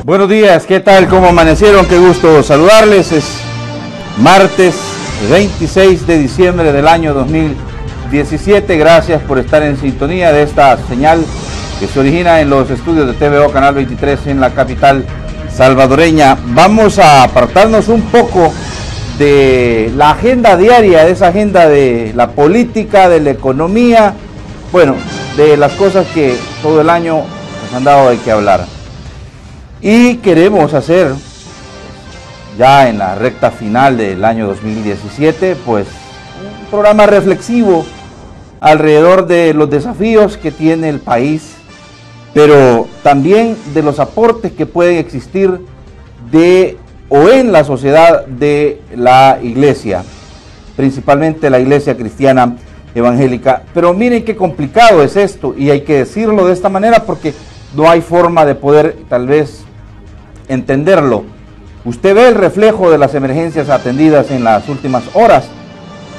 Buenos días, ¿qué tal? ¿Cómo amanecieron? Qué gusto saludarles. Es martes 26 de diciembre del año 2017. Gracias por estar en sintonía de esta señal que se origina en los estudios de TVO Canal 23 en la capital salvadoreña. Vamos a apartarnos un poco de la agenda diaria, de esa agenda de la política, de la economía, bueno, de las cosas que todo el año nos han dado de qué hablar. Y queremos hacer, ya en la recta final del año 2017, pues un programa reflexivo alrededor de los desafíos que tiene el país, pero también de los aportes que pueden existir de o en la sociedad de la iglesia, principalmente la iglesia cristiana evangélica. Pero miren qué complicado es esto, y hay que decirlo de esta manera porque no hay forma de poder tal vez entenderlo. Usted ve el reflejo de las emergencias atendidas en las últimas horas.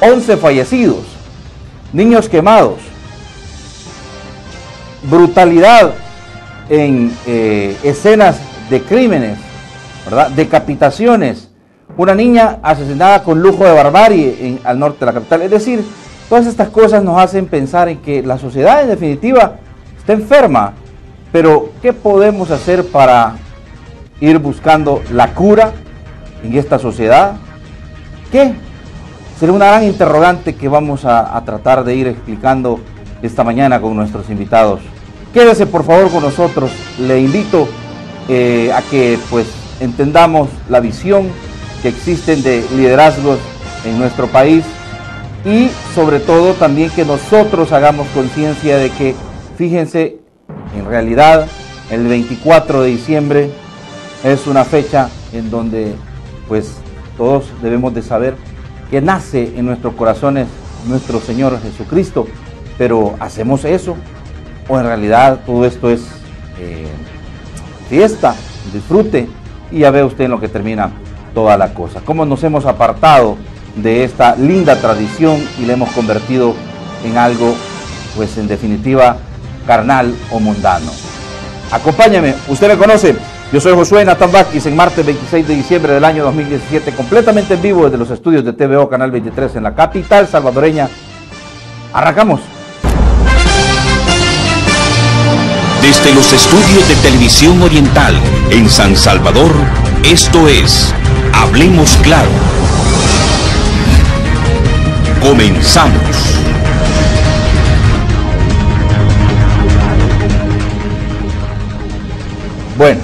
11 fallecidos, niños quemados, brutalidad en escenas de crímenes, ¿verdad? Decapitaciones, una niña asesinada con lujo de barbarie al norte de la capital. Es decir, todas estas cosas nos hacen pensar en que la sociedad en definitiva está enferma. Pero ¿qué podemos hacer para ir buscando la cura en esta sociedad? ¿Qué? Será una gran interrogante que vamos a tratar de ir explicando esta mañana con nuestros invitados. Quédese por favor con nosotros. Le invito a que pues entendamos la visión que existen de liderazgos en nuestro país y sobre todo también que nosotros hagamos conciencia de que, fíjense, en realidad el 24 de diciembre es una fecha en donde pues todos debemos de saber que nace en nuestros corazones nuestro Señor Jesucristo. Pero ¿hacemos eso? ¿O en realidad todo esto es fiesta, disfrute? Y ya ve usted en lo que termina toda la cosa. Cómo nos hemos apartado de esta linda tradición y la hemos convertido en algo, pues en definitiva, carnal o mundano. Acompáñame, usted me conoce. Yo soy Josué Natán Vázquez en martes 26 de diciembre del año 2017, completamente en vivo desde los estudios de TVO Canal 23 en la capital salvadoreña. Arrancamos. Desde los estudios de Televisión Oriental en San Salvador, esto es Hablemos Claro. Comenzamos. Bueno,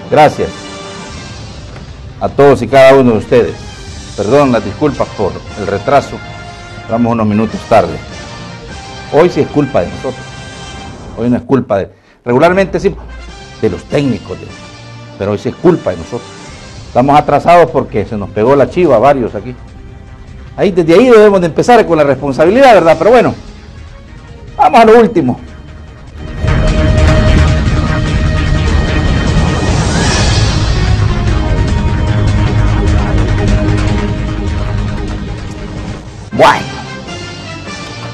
gracias a todos y cada uno de ustedes. Perdón las disculpas por el retraso, vamos unos minutos tarde. Hoy sí es culpa de nosotros, hoy no es culpa de... Regularmente sí, de los técnicos, pero hoy sí es culpa de nosotros. Estamos atrasados porque se nos pegó la chiva a varios aquí. Desde ahí debemos de empezar con la responsabilidad, ¿verdad? Pero bueno, vamos a lo último. Bueno,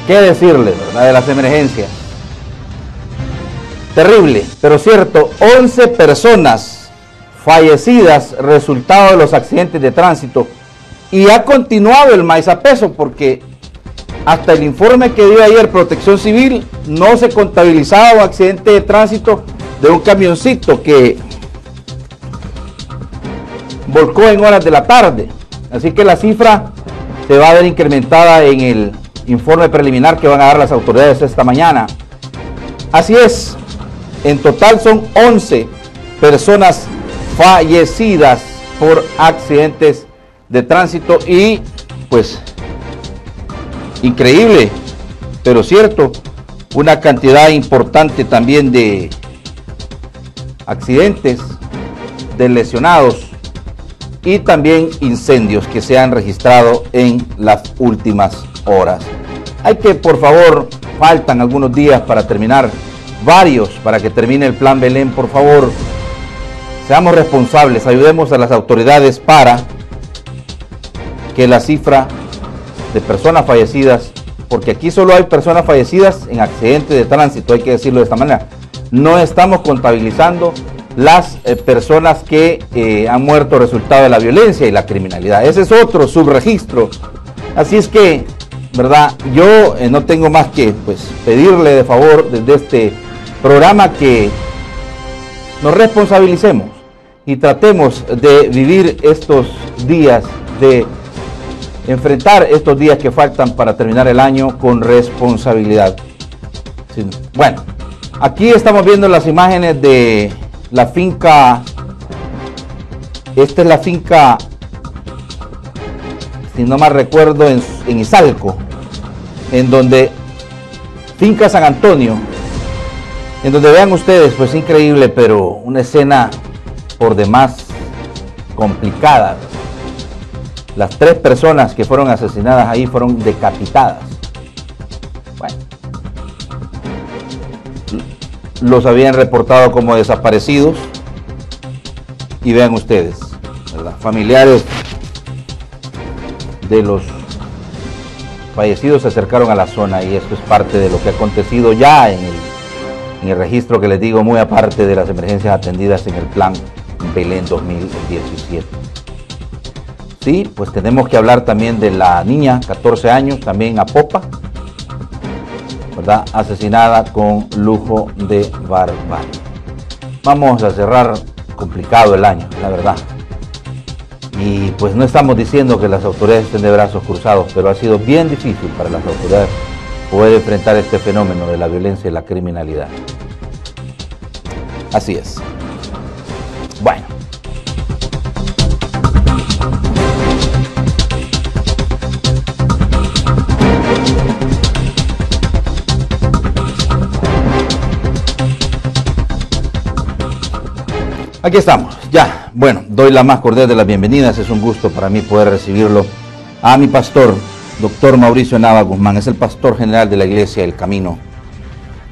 ¿qué decirles, verdad, de las emergencias? Terrible, pero cierto, 11 personas fallecidas resultado de los accidentes de tránsito. Y ha continuado el maíz a peso porque hasta el informe que dio ayer Protección Civil no se contabilizaba un accidente de tránsito de un camioncito que volcó en horas de la tarde. Así que la cifra se va a ver incrementada en el informe preliminar que van a dar las autoridades esta mañana. Así es, en total son 11 personas fallecidas por accidentes de tránsito y pues increíble, pero cierto, una cantidad importante también de accidentes, de lesionados y también incendios que se han registrado en las últimas horas. Hay que, por favor, faltan algunos días para terminar, varios para que termine el Plan Belén. Por favor, seamos responsables, ayudemos a las autoridades para que la cifra de personas fallecidas, porque aquí solo hay personas fallecidas en accidentes de tránsito, hay que decirlo de esta manera, no estamos contabilizando las personas que han muerto resultado de la violencia y la criminalidad. Ese es otro subregistro. Así es que, ¿verdad? Yo no tengo más que pues pedirle de favor desde este programa que nos responsabilicemos y tratemos de vivir estos días, de enfrentar estos días que faltan para terminar el año con responsabilidad. Sí. Bueno, aquí estamos viendo las imágenes de la finca. Esta es la finca, si no mal recuerdo, en Izalco, en donde, finca San Antonio, en donde vean ustedes, pues increíble, pero una escena por demás complicada. Las 3 personas que fueron asesinadas ahí fueron decapitadas. Bueno, los habían reportado como desaparecidos y vean ustedes, ¿verdad? Familiares de los fallecidos se acercaron a la zona y esto es parte de lo que ha acontecido ya en el registro que les digo, muy aparte de las emergencias atendidas en el Plan Belén 2017. Sí, pues tenemos que hablar también de la niña, 14 años, también Apopa, ¿verdad? Asesinada con lujo de barbarie. Vamos a cerrar complicado el año, la verdad. Y pues no estamos diciendo que las autoridades estén de brazos cruzados, pero ha sido bien difícil para las autoridades poder enfrentar este fenómeno de la violencia y la criminalidad. Así es. Bueno. Aquí estamos, ya. Bueno, doy la más cordial de las bienvenidas. Es un gusto para mí poder recibirlo a mi pastor, doctor Mauricio Nava Guzmán. Es el pastor general de la Iglesia El Camino.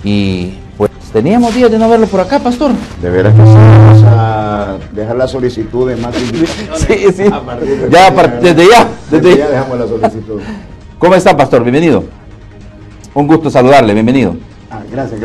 Y pues teníamos días de no verlo por acá, pastor. De veras que sí, vamos a dejar la solicitud de más invitaciones. Sí, sí. Ya, desde ya dejamos la solicitud. ¿Cómo está, pastor? Bienvenido. Un gusto saludarle, bienvenido. Gracias.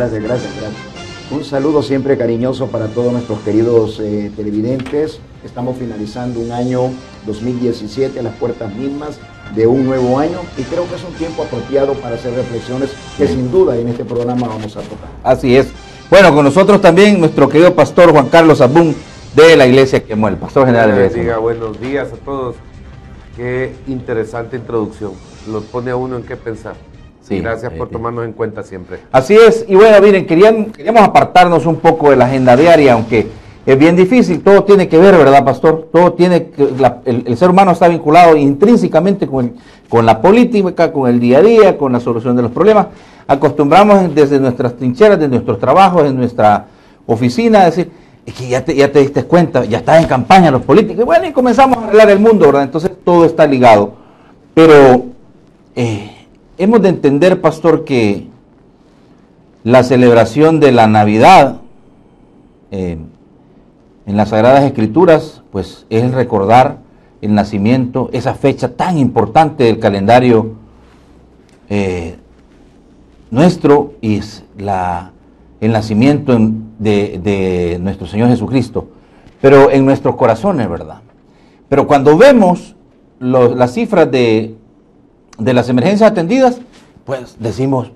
Un saludo siempre cariñoso para todos nuestros queridos televidentes. Estamos finalizando un año 2017 a las puertas mismas de un nuevo año y creo que es un tiempo apropiado para hacer reflexiones que sin duda en este programa vamos a tocar. Así es. Bueno, con nosotros también nuestro querido pastor Juan Carlos Abún de la Iglesia Quemuel, pastor general de la Iglesia. Buenos días a todos. Qué interesante introducción. Los pone a uno en qué pensar. Sí, gracias por tomarnos en cuenta siempre. Así es, y bueno, miren, queríamos apartarnos un poco de la agenda diaria, aunque es bien difícil, todo tiene que ver, ¿verdad, pastor? Todo tiene que, el ser humano está vinculado intrínsecamente con la política, con el día a día, con la solución de los problemas. Acostumbramos desde nuestras trincheras, de nuestros trabajos, en nuestra oficina, a decir, es que ya te diste cuenta, ya están en campaña los políticos, y bueno, y comenzamos a arreglar el mundo, ¿verdad? Entonces todo está ligado, pero hemos de entender, pastor, que la celebración de la Navidad en las Sagradas Escrituras, pues es el recordar el nacimiento, esa fecha tan importante del calendario nuestro, y es el nacimiento de nuestro Señor Jesucristo, pero en nuestros corazones, ¿verdad? Pero cuando vemos las cifras de las emergencias atendidas, pues decimos,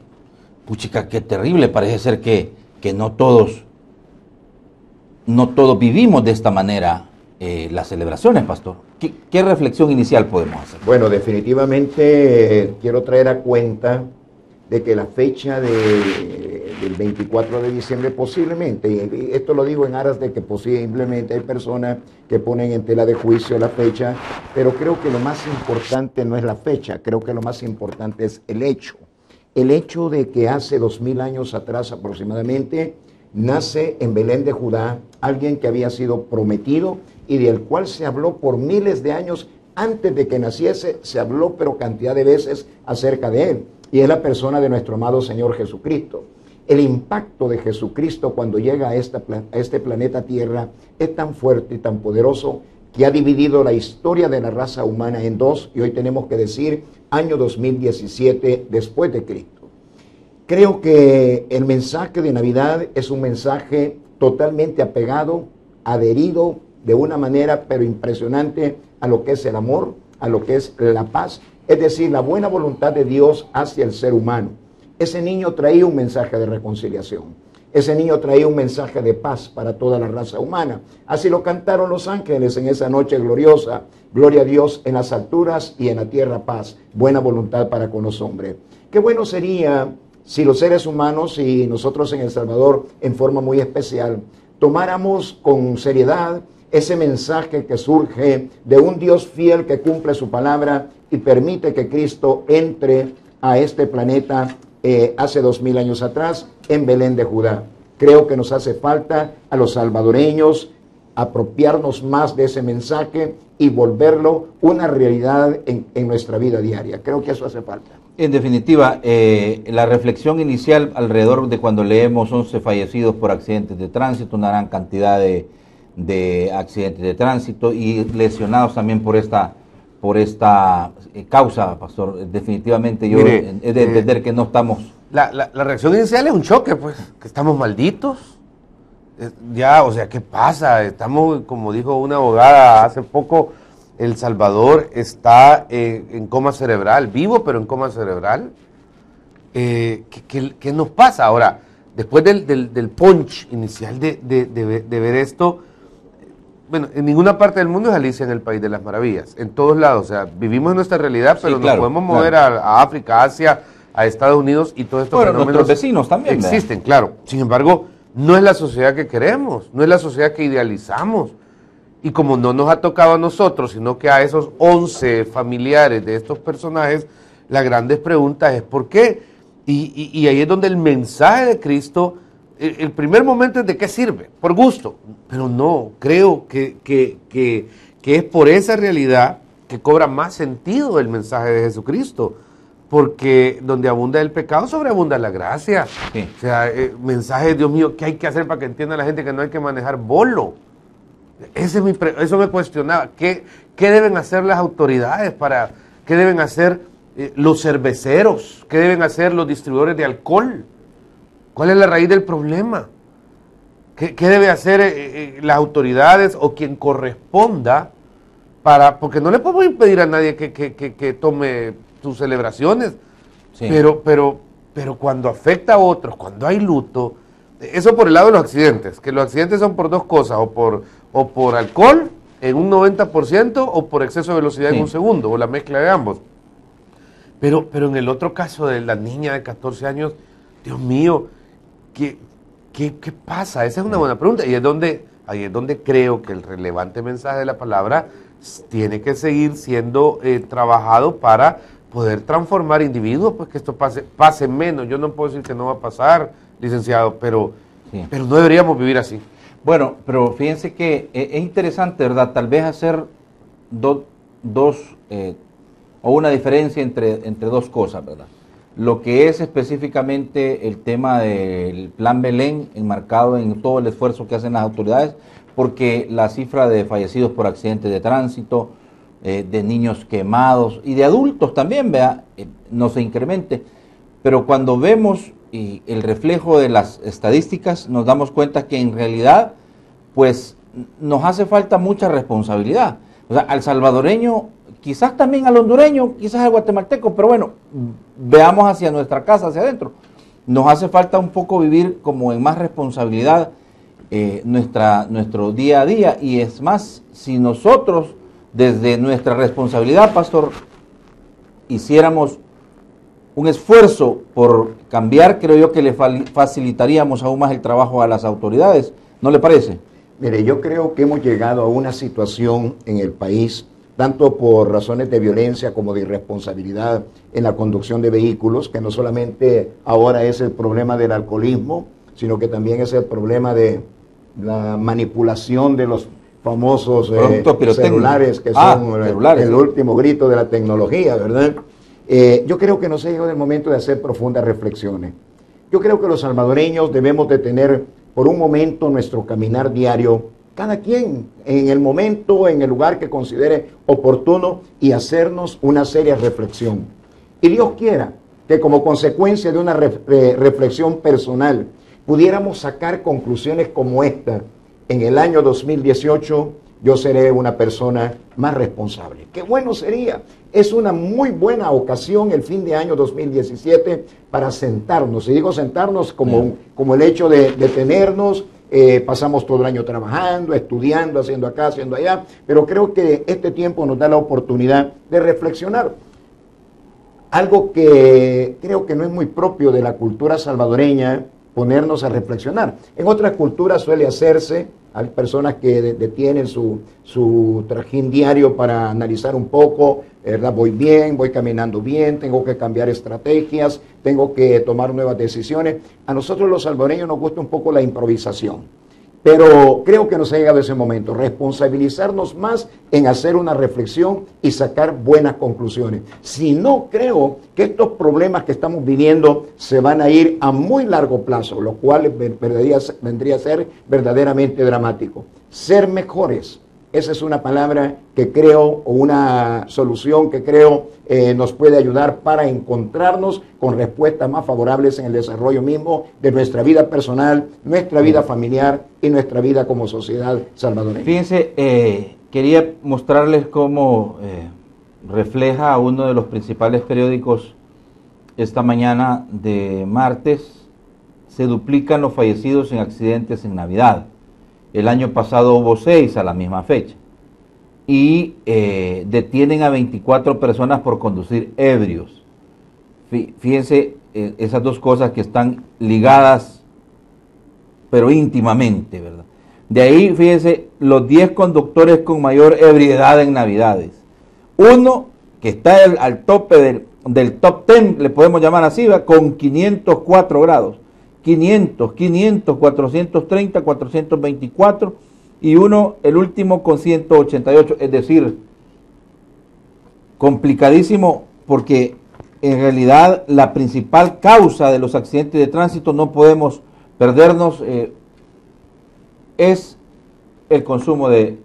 puchica, qué terrible, parece ser que no todos vivimos de esta manera las celebraciones, pastor. ¿Qué reflexión inicial podemos hacer? Bueno, definitivamente quiero traer a cuenta de que la fecha del 24 de diciembre posiblemente, y esto lo digo en aras de que posiblemente hay personas que ponen en tela de juicio la fecha, pero creo que lo más importante no es la fecha, creo que lo más importante es el hecho. El hecho de que hace 2000 años atrás aproximadamente nace en Belén de Judá alguien que había sido prometido y del cual se habló por miles de años. Antes de que naciese se habló pero cantidad de veces acerca de él, y es la persona de nuestro amado Señor Jesucristo. El impacto de Jesucristo cuando llega a este planeta Tierra es tan fuerte y tan poderoso que ha dividido la historia de la raza humana en dos, y hoy tenemos que decir año 2017 después de Cristo. Creo que el mensaje de Navidad es un mensaje totalmente apegado, adherido de una manera pero impresionante a lo que es el amor, a lo que es la paz, es decir, la buena voluntad de Dios hacia el ser humano. Ese niño traía un mensaje de reconciliación. Ese niño traía un mensaje de paz para toda la raza humana. Así lo cantaron los ángeles en esa noche gloriosa. Gloria a Dios en las alturas y en la tierra paz. Buena voluntad para con los hombres. Qué bueno sería si los seres humanos y nosotros en El Salvador en forma muy especial tomáramos con seriedad ese mensaje que surge de un Dios fiel que cumple su palabra y permite que Cristo entre a este planeta hace 2000 años atrás en Belén de Judá. Creo que nos hace falta a los salvadoreños apropiarnos más de ese mensaje y volverlo una realidad en nuestra vida diaria. Creo que eso hace falta. En definitiva, la reflexión inicial alrededor de cuando leemos 11 fallecidos por accidentes de tránsito, una gran cantidad de accidentes de tránsito y lesionados también por esta causa, pastor. Definitivamente yo he de entender que no estamos... La reacción inicial es un choque, pues, que estamos malditos. Ya, o sea, ¿qué pasa? Estamos, como dijo una abogada hace poco, El Salvador está en coma cerebral, vivo pero en coma cerebral. ¿Qué nos pasa? Ahora, después del punch inicial de ver esto, bueno, en ninguna parte del mundo es Alicia en el País de las Maravillas, en todos lados, o sea, vivimos en nuestra realidad, pero sí, claro, nos podemos mover a África, Asia, a Estados Unidos y todo esto. Bueno, nuestros vecinos también existen, claro. Sin embargo, no es la sociedad que queremos, no es la sociedad que idealizamos. Y como no nos ha tocado a nosotros, sino que a esos 11 familiares de estos personajes, la grande pregunta es ¿por qué? Y ahí es donde el mensaje de Cristo, el primer momento es de qué sirve, por gusto. Pero no, creo que es por esa realidad que cobra más sentido el mensaje de Jesucristo. Porque donde abunda el pecado, sobreabunda la gracia. Sí. O sea, mensaje de Dios mío, ¿qué hay que hacer para que entienda la gente que no hay que manejar bolo? Eso me cuestionaba. ¿Qué deben hacer las autoridades? ¿Qué deben hacer los cerveceros? ¿Qué deben hacer los distribuidores de alcohol? ¿Cuál es la raíz del problema? ¿Qué deben hacer las autoridades o quien corresponda porque no le podemos impedir a nadie que tome sus celebraciones, sí. pero cuando afecta a otros, cuando hay luto, eso por el lado de los accidentes, que los accidentes son por dos cosas, o por alcohol en un 90% o por exceso de velocidad en un segundo, o la mezcla de ambos. Pero en el otro caso de la niña de 14 años, Dios mío, ¿qué pasa? Esa es una buena pregunta, y ahí es donde creo que el relevante mensaje de la palabra tiene que seguir siendo trabajado para poder transformar individuos, pues que esto pase menos. Yo no puedo decir que no va a pasar, licenciado, pero no deberíamos vivir así. Bueno, pero fíjense que es interesante, ¿verdad? Tal vez hacer o una diferencia entre dos cosas, ¿verdad? Lo que es específicamente el tema del Plan Belén, enmarcado en todo el esfuerzo que hacen las autoridades, porque la cifra de fallecidos por accidentes de tránsito, de niños quemados y de adultos también, vea, no se incremente. Pero cuando vemos el reflejo de las estadísticas, nos damos cuenta que en realidad, pues, nos hace falta mucha responsabilidad. O sea, al salvadoreño, quizás también al hondureño, quizás al guatemalteco, pero bueno, veamos hacia nuestra casa, hacia adentro. Nos hace falta un poco vivir como en más responsabilidad nuestro día a día. Y es más, si nosotros desde nuestra responsabilidad, pastor, hiciéramos un esfuerzo por cambiar, creo yo que le facilitaríamos aún más el trabajo a las autoridades. ¿No le parece? Mire, yo creo que hemos llegado a una situación en el país, tanto por razones de violencia como de irresponsabilidad en la conducción de vehículos, que no solamente ahora es el problema del alcoholismo, sino que también es el problema de la manipulación de los famosos celulares, que son el último grito de la tecnología, ¿verdad? Yo creo que nos ha llegado el momento de hacer profundas reflexiones. Yo creo que los salvadoreños debemos de tener por un momento nuestro caminar diario, cada quien en el momento, en el lugar que considere oportuno, y hacernos una seria reflexión. Y Dios quiera que como consecuencia de una reflexión personal pudiéramos sacar conclusiones como esta: en el año 2018 yo seré una persona más responsable. ¡Qué bueno sería! Es una muy buena ocasión el fin de año 2017 para sentarnos. Y digo sentarnos como el hecho de detenernos. Pasamos todo el año trabajando, estudiando, haciendo acá, haciendo allá, pero creo que este tiempo nos da la oportunidad de reflexionar. Algo que creo que no es muy propio de la cultura salvadoreña, ponernos a reflexionar. En otras culturas suele hacerse, hay personas que detienen su trajín diario para analizar un poco, ¿verdad? Voy bien, voy caminando bien, tengo que cambiar estrategias, tengo que tomar nuevas decisiones. A nosotros los salvadoreños nos gusta un poco la improvisación. Pero creo que nos ha llegado ese momento, responsabilizarnos más en hacer una reflexión y sacar buenas conclusiones. Si no, creo que estos problemas que estamos viviendo se van a ir a muy largo plazo, lo cual vendría a ser verdaderamente dramático. Ser mejores, esa es una palabra que creo, o una solución que creo nos puede ayudar para encontrarnos con respuestas más favorables en el desarrollo mismo de nuestra vida personal, nuestra vida familiar y nuestra vida como sociedad salvadoreña. Fíjense, quería mostrarles cómo refleja uno de los principales periódicos esta mañana de martes: se duplican los fallecidos en accidentes en Navidad. El año pasado hubo 6 a la misma fecha. Y detienen a 24 personas por conducir ebrios. Fíjense esas dos cosas que están ligadas, pero íntimamente, ¿verdad? De ahí, fíjense, los 10 conductores con mayor ebriedad en Navidades. Uno que está al tope del top 10, le podemos llamar así, ¿verdad? Con 504 grados. 500, 430, 424 y uno, el último, con 188, es decir, complicadísimo, porque en realidad la principal causa de los accidentes de tránsito, no podemos perdernos, es el consumo de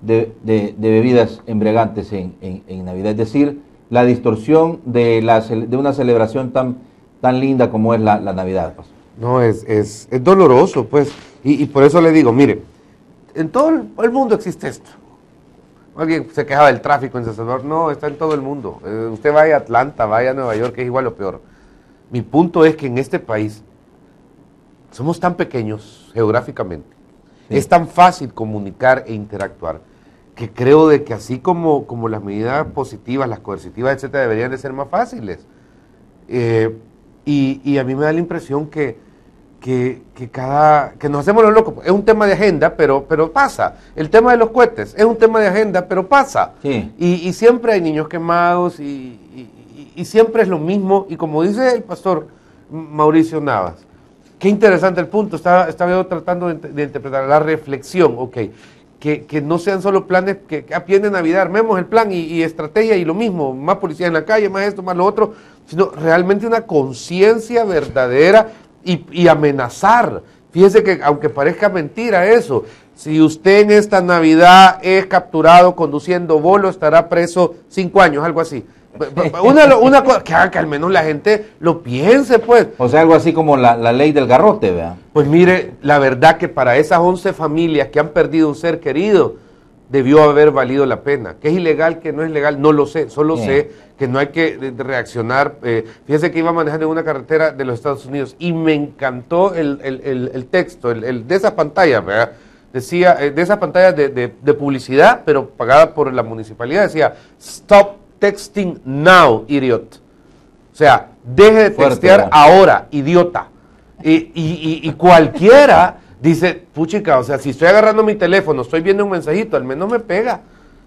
bebidas embriagantes en Navidad, es decir, la distorsión de una celebración tan linda como es la Navidad. No, es doloroso, pues, y por eso le digo, mire, en todo el mundo existe esto. Alguien se quejaba del tráfico en San Salvador. No, está en todo el mundo. Usted vaya a Atlanta, vaya a Nueva York, que es igual o peor. Mi punto es que en este país somos tan pequeños geográficamente, sí, es tan fácil comunicar e interactuar, que creo de que así como las medidas positivas, las coercitivas, etcétera, deberían de ser más fáciles. Y a mí me da la impresión que nos hacemos los locos. Es un tema de agenda, pero pasa. El tema de los cohetes es un tema de agenda, pero pasa. Sí. Y siempre hay niños quemados y siempre es lo mismo. Y como dice el pastor Mauricio Navas, qué interesante el punto. Estaba yo tratando de interpretar la reflexión, ok. Que no sean solo planes que a pie de Navidad armemos el plan y estrategia y lo mismo, más policía en la calle, más esto, más lo otro, sino realmente una conciencia verdadera y amenazar. Fíjese que aunque parezca mentira eso, si usted en esta Navidad es capturado conduciendo bolo, estará preso 5 años, algo así. Una cosa, que al menos la gente lo piense, pues. O sea, algo así como la ley del garrote, ¿verdad? Pues mire, la verdad que para esas 11 familias que han perdido un ser querido, debió haber valido la pena. ¿Que es ilegal, que no es legal? No lo sé, solo sé que no hay que reaccionar. Fíjese que iba manejando en una carretera de los Estados Unidos y me encantó el texto, de esas pantallas, ¿verdad? Decía, de esas pantallas de publicidad, pero pagada por la municipalidad, decía, stop texting now, idiot. O sea, deje de textear ahora, idiota. Y cualquiera dice, puchica, o sea, si estoy agarrando mi teléfono, estoy viendo un mensajito, al menos me pega,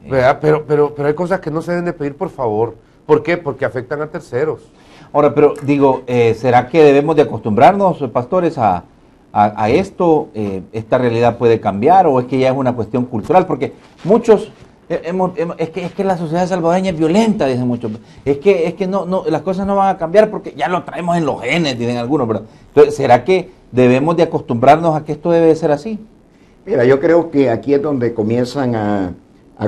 ¿verdad? Pero hay cosas que no se deben de pedir, por favor. ¿Por qué? Porque afectan a terceros. Ahora, pero digo, ¿será que debemos de acostumbrarnos, pastores, a esto? ¿Esta realidad puede cambiar o es que ya es una cuestión cultural? Porque muchos... es que la sociedad salvadoreña es violenta, dicen muchos. Es que no, las cosas no van a cambiar porque ya lo traemos en los genes, dicen algunos, ¿verdad? Entonces, ¿será que debemos de acostumbrarnos a que esto debe de ser así? Mira, yo creo que aquí es donde comienzan a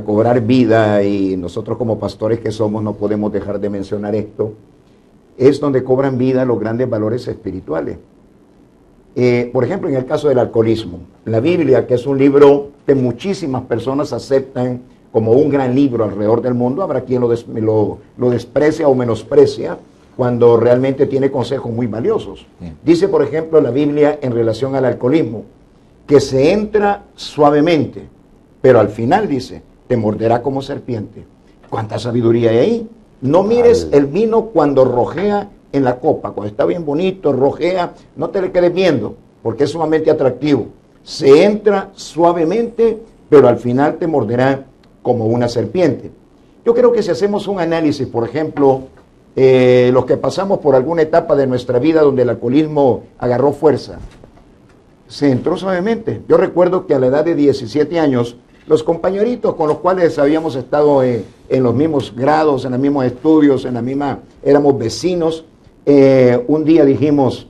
cobrar vida, y nosotros como pastores que somos no podemos dejar de mencionar esto. es donde cobran vida los grandes valores espirituales. Por ejemplo, en el caso del alcoholismo, la Biblia, que es un libro que muchísimas personas aceptan como un gran libro alrededor del mundo, habrá quien lo desprecia o menosprecia cuando realmente tiene consejos muy valiosos. Sí. Dice, por ejemplo, la Biblia en relación al alcoholismo, que se entra suavemente, pero al final dice, te morderá como serpiente. ¿Cuánta sabiduría hay ahí? No mires el vino cuando rojea en la copa, cuando está bien bonito, rojea, no te le quedes viendo, porque es sumamente atractivo. Se entra suavemente, pero al final te morderá como una serpiente. Yo creo que si hacemos un análisis, por ejemplo, los que pasamos por alguna etapa de nuestra vida donde el alcoholismo agarró fuerza, se entró suavemente. Yo recuerdo que a la edad de 17 años, los compañeritos con los cuales habíamos estado en los mismos grados, en los mismos estudios, éramos vecinos, un día dijimos,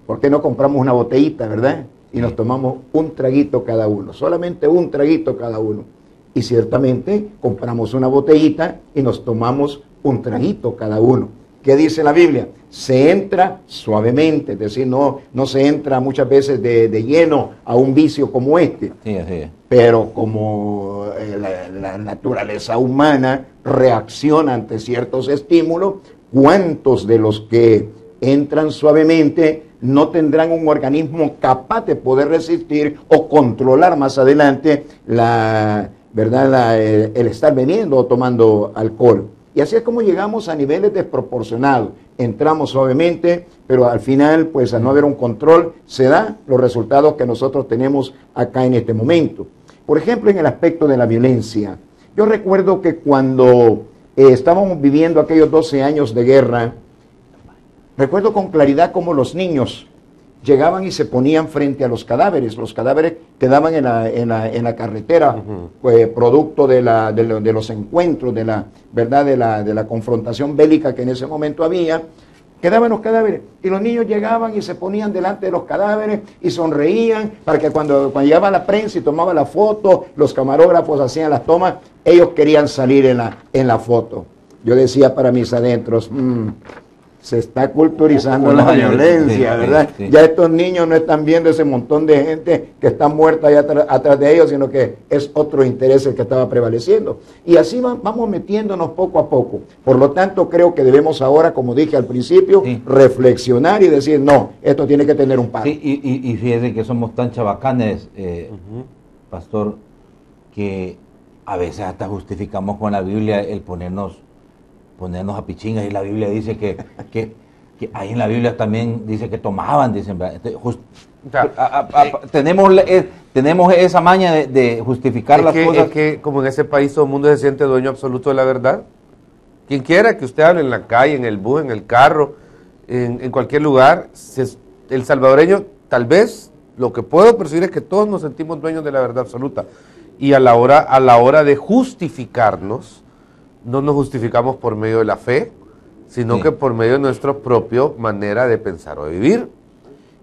¿por qué no compramos una botellita, verdad? Y nos tomamos un traguito cada uno, solamente un traguito cada uno. Y ciertamente compramos una botellita y nos tomamos un traguito cada uno. ¿Qué dice la Biblia? Se entra suavemente, es decir, no se entra muchas veces de lleno a un vicio como este. Sí, así es. Pero como la naturaleza humana reacciona ante ciertos estímulos, ¿cuántos de los que entran suavemente no tendrán un organismo capaz de poder resistir o controlar más adelante el estar bebiendo o tomando alcohol? Y así es como llegamos a niveles desproporcionados. Entramos suavemente, pero al final, pues al no haber un control, se dan los resultados que nosotros tenemos acá en este momento. Por ejemplo, en el aspecto de la violencia. Yo recuerdo que cuando estábamos viviendo aquellos 12 años de guerra, recuerdo con claridad cómo los niños llegaban y se ponían frente a los cadáveres quedaban en la carretera, pues, producto de los encuentros, de la confrontación bélica que en ese momento había. Quedaban los cadáveres y los niños llegaban y se ponían delante de los cadáveres y sonreían para que cuando llegaba la prensa y tomaba la foto, los camarógrafos hacían las tomas, ellos querían salir en la foto. Yo decía para mis adentros, se está culturizando la violencia, ¿verdad? Sí. Ya estos niños no están viendo ese montón de gente que está muerta allá atrás de ellos, sino que es otro interés el que estaba prevaleciendo. Y así vamos metiéndonos poco a poco. Por lo tanto, creo que debemos ahora, como dije al principio, reflexionar y decir, no, esto tiene que tener un paro. Sí, y fíjense que somos tan chabacanes, pastor, que a veces hasta justificamos con la Biblia el ponernos a pichingas, y la Biblia dice que ahí en la Biblia también dice que tomaban, dicen, tenemos esa maña de justificar las cosas. Es que como en ese país todo el mundo se siente dueño absoluto de la verdad. Quien quiera que usted hable en la calle, en el bus, en el carro, en cualquier lugar, el salvadoreño, tal vez, lo que puedo percibir es que todos nos sentimos dueños de la verdad absoluta. Y a la hora de justificarnos, no nos justificamos por medio de la fe, sino que por medio de nuestra propia manera de pensar o de vivir.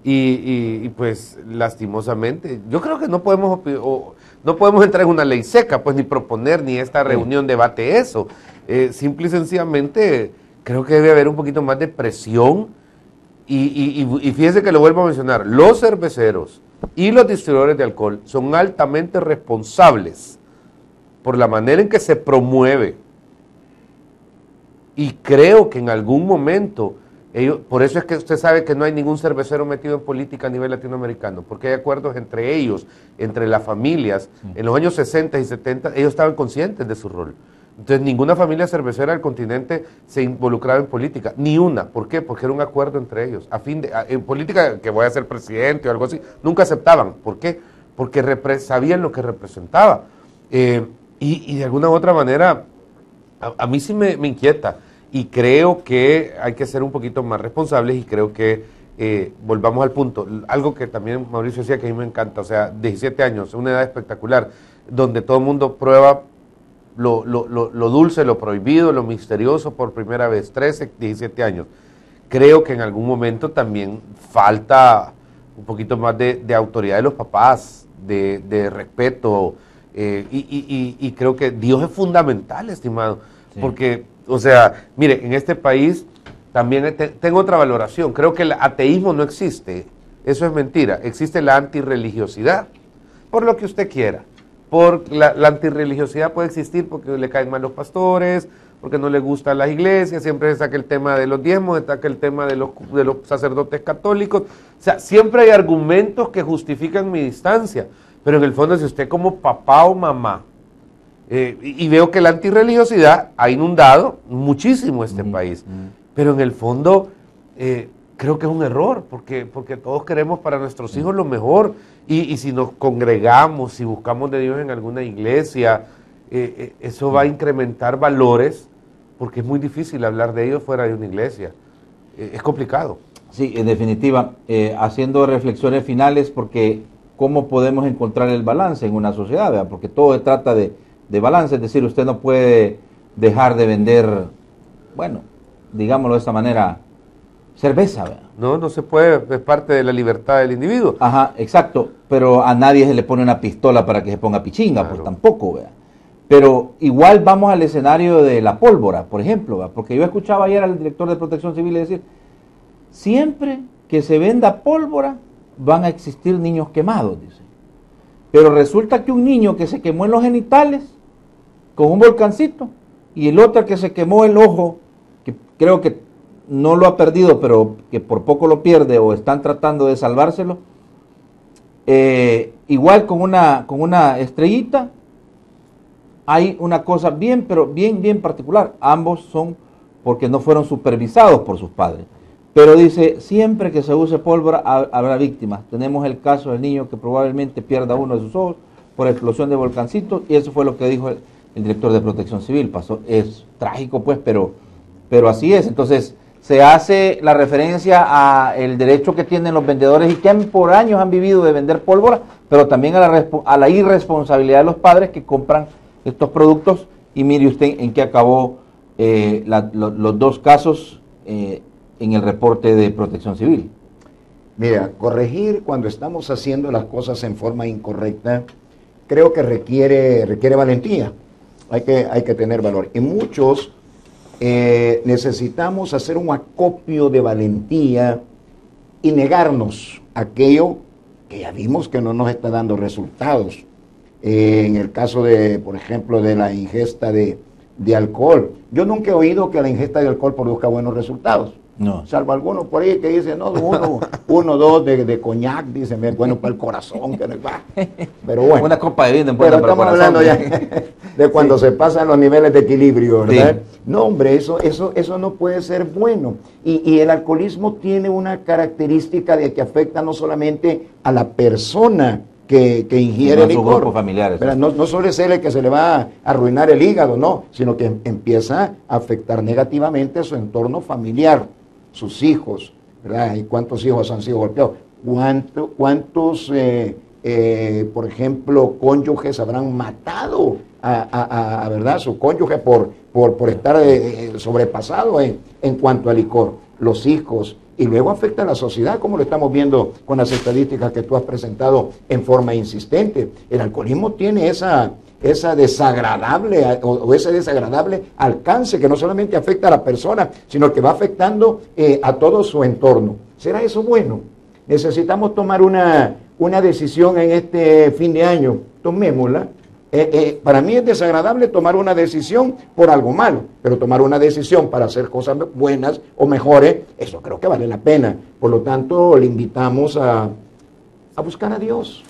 Y pues lastimosamente, yo creo que no podemos entrar en una ley seca, pues ni proponer ni esta reunión debate eso. Simple y sencillamente creo que debe haber un poquito más de presión y fíjense que lo vuelvo a mencionar, los cerveceros y los distribuidores de alcohol son altamente responsables por la manera en que se promueve. Y creo que en algún momento, por eso es que usted sabe que no hay ningún cervecero metido en política a nivel latinoamericano, porque hay acuerdos entre ellos, entre las familias. En los años 60 y 70 ellos estaban conscientes de su rol. Entonces ninguna familia cervecera del continente se involucraba en política, ni una. ¿Por qué? Porque era un acuerdo entre ellos. En política, que voy a ser presidente o algo así, nunca aceptaban. ¿Por qué? Porque sabían lo que representaba. Y de alguna u otra manera, a mí sí me inquieta, y creo que hay que ser un poquito más responsables, y creo que volvamos al punto, algo que también Mauricio decía que a mí me encanta, o sea, 17 años, una edad espectacular, donde todo el mundo prueba lo dulce, lo prohibido, lo misterioso por primera vez, 13, 17 años. Creo que en algún momento también falta un poquito más de autoridad de los papás, de respeto, y creo que Dios es fundamental, estimado. Sí. Porque O sea, mire, en este país también tengo otra valoración. Creo que el ateísmo no existe. Eso es mentira. Existe la antirreligiosidad. Por lo que usted quiera. La antirreligiosidad puede existir porque le caen mal los pastores, porque no le gustan las iglesias, siempre se saca el tema de los diezmos, se saca el tema de los sacerdotes católicos. O sea, siempre hay argumentos que justifican mi distancia. Pero en el fondo, si usted como papá o mamá, y veo que la antirreligiosidad ha inundado muchísimo este país, pero en el fondo creo que es un error, porque todos queremos para nuestros hijos lo mejor, y si nos congregamos, si buscamos de Dios en alguna iglesia, eso va a incrementar valores, porque es muy difícil hablar de ellos fuera de una iglesia, es complicado. Sí, en definitiva, haciendo reflexiones finales, porque ¿cómo podemos encontrar el balance en una sociedad? ¿Verdad? Porque todo se trata de balance, es decir, usted no puede dejar de vender, bueno, digámoslo de esta manera, cerveza, ¿verdad? No se puede, es parte de la libertad del individuo. Ajá, exacto, pero a nadie se le pone una pistola para que se ponga pichinga, Claro. pues tampoco, ¿verdad? Pero igual vamos al escenario de la pólvora, por ejemplo, ¿verdad? Porque yo escuchaba ayer al director de Protección Civil decir, siempre que se venda pólvora van a existir niños quemados, dice. Pero resulta que un niño que se quemó en los genitales con un volcancito y el otro que se quemó el ojo, que creo que no lo ha perdido, pero que por poco lo pierde o están tratando de salvárselo, igual con una estrellita, hay una cosa bien, pero bien particular. Ambos son porque no fueron supervisados por sus padres. Pero dice, siempre que se use pólvora habrá víctimas. Tenemos el caso del niño que probablemente pierda uno de sus ojos por explosión de volcancitos, y eso fue lo que dijo el director de Protección Civil. Es trágico, pues, pero así es. Entonces, se hace la referencia a el derecho que tienen los vendedores y que por años han vivido de vender pólvora, pero también a la irresponsabilidad de los padres que compran estos productos. Y mire usted en qué acabó los dos casos en el reporte de Protección Civil. Mira, corregir cuando estamos haciendo las cosas en forma incorrecta, creo que requiere valentía. Hay que tener valor. Y muchos necesitamos hacer un acopio de valentía y negarnos aquello que ya vimos que no nos está dando resultados. En el caso de, por ejemplo, de la ingesta de alcohol. Yo nunca he oído que la ingesta de alcohol produzca buenos resultados. No. Salvo algunos por ahí que dicen, no, dos de coñac, dicen, es bueno para el corazón, que no va. Pero bueno. Una copa de vino en Pero buena para el estamos corazón. hablando ya de cuando Sí. se pasan los niveles de equilibrio, ¿verdad? Sí. No, hombre, eso no puede ser bueno. Y el alcoholismo tiene una característica de que afecta no solamente a la persona que ingiere No a su licor. grupo familiar, ¿verdad? No suele ser el que se le va a arruinar el hígado, no, sino que empieza a afectar negativamente a su entorno familiar, sus hijos, ¿verdad? ¿Y cuántos hijos han sido golpeados? ¿Cuántos, por ejemplo, cónyuges habrán matado a ¿verdad? Su cónyuge por estar sobrepasado en cuanto al licor? Los hijos. Y luego afecta a la sociedad, como lo estamos viendo con las estadísticas que tú has presentado en forma insistente. El alcoholismo tiene esa desagradable ese desagradable alcance que no solamente afecta a la persona, sino que va afectando a todo su entorno. ¿Será eso bueno? Necesitamos tomar una decisión en este fin de año. Tomémosla. Para mí es desagradable tomar una decisión por algo malo, pero tomar una decisión para hacer cosas buenas o mejores, eso creo que vale la pena. Por lo tanto, le invitamos a buscar a Dios,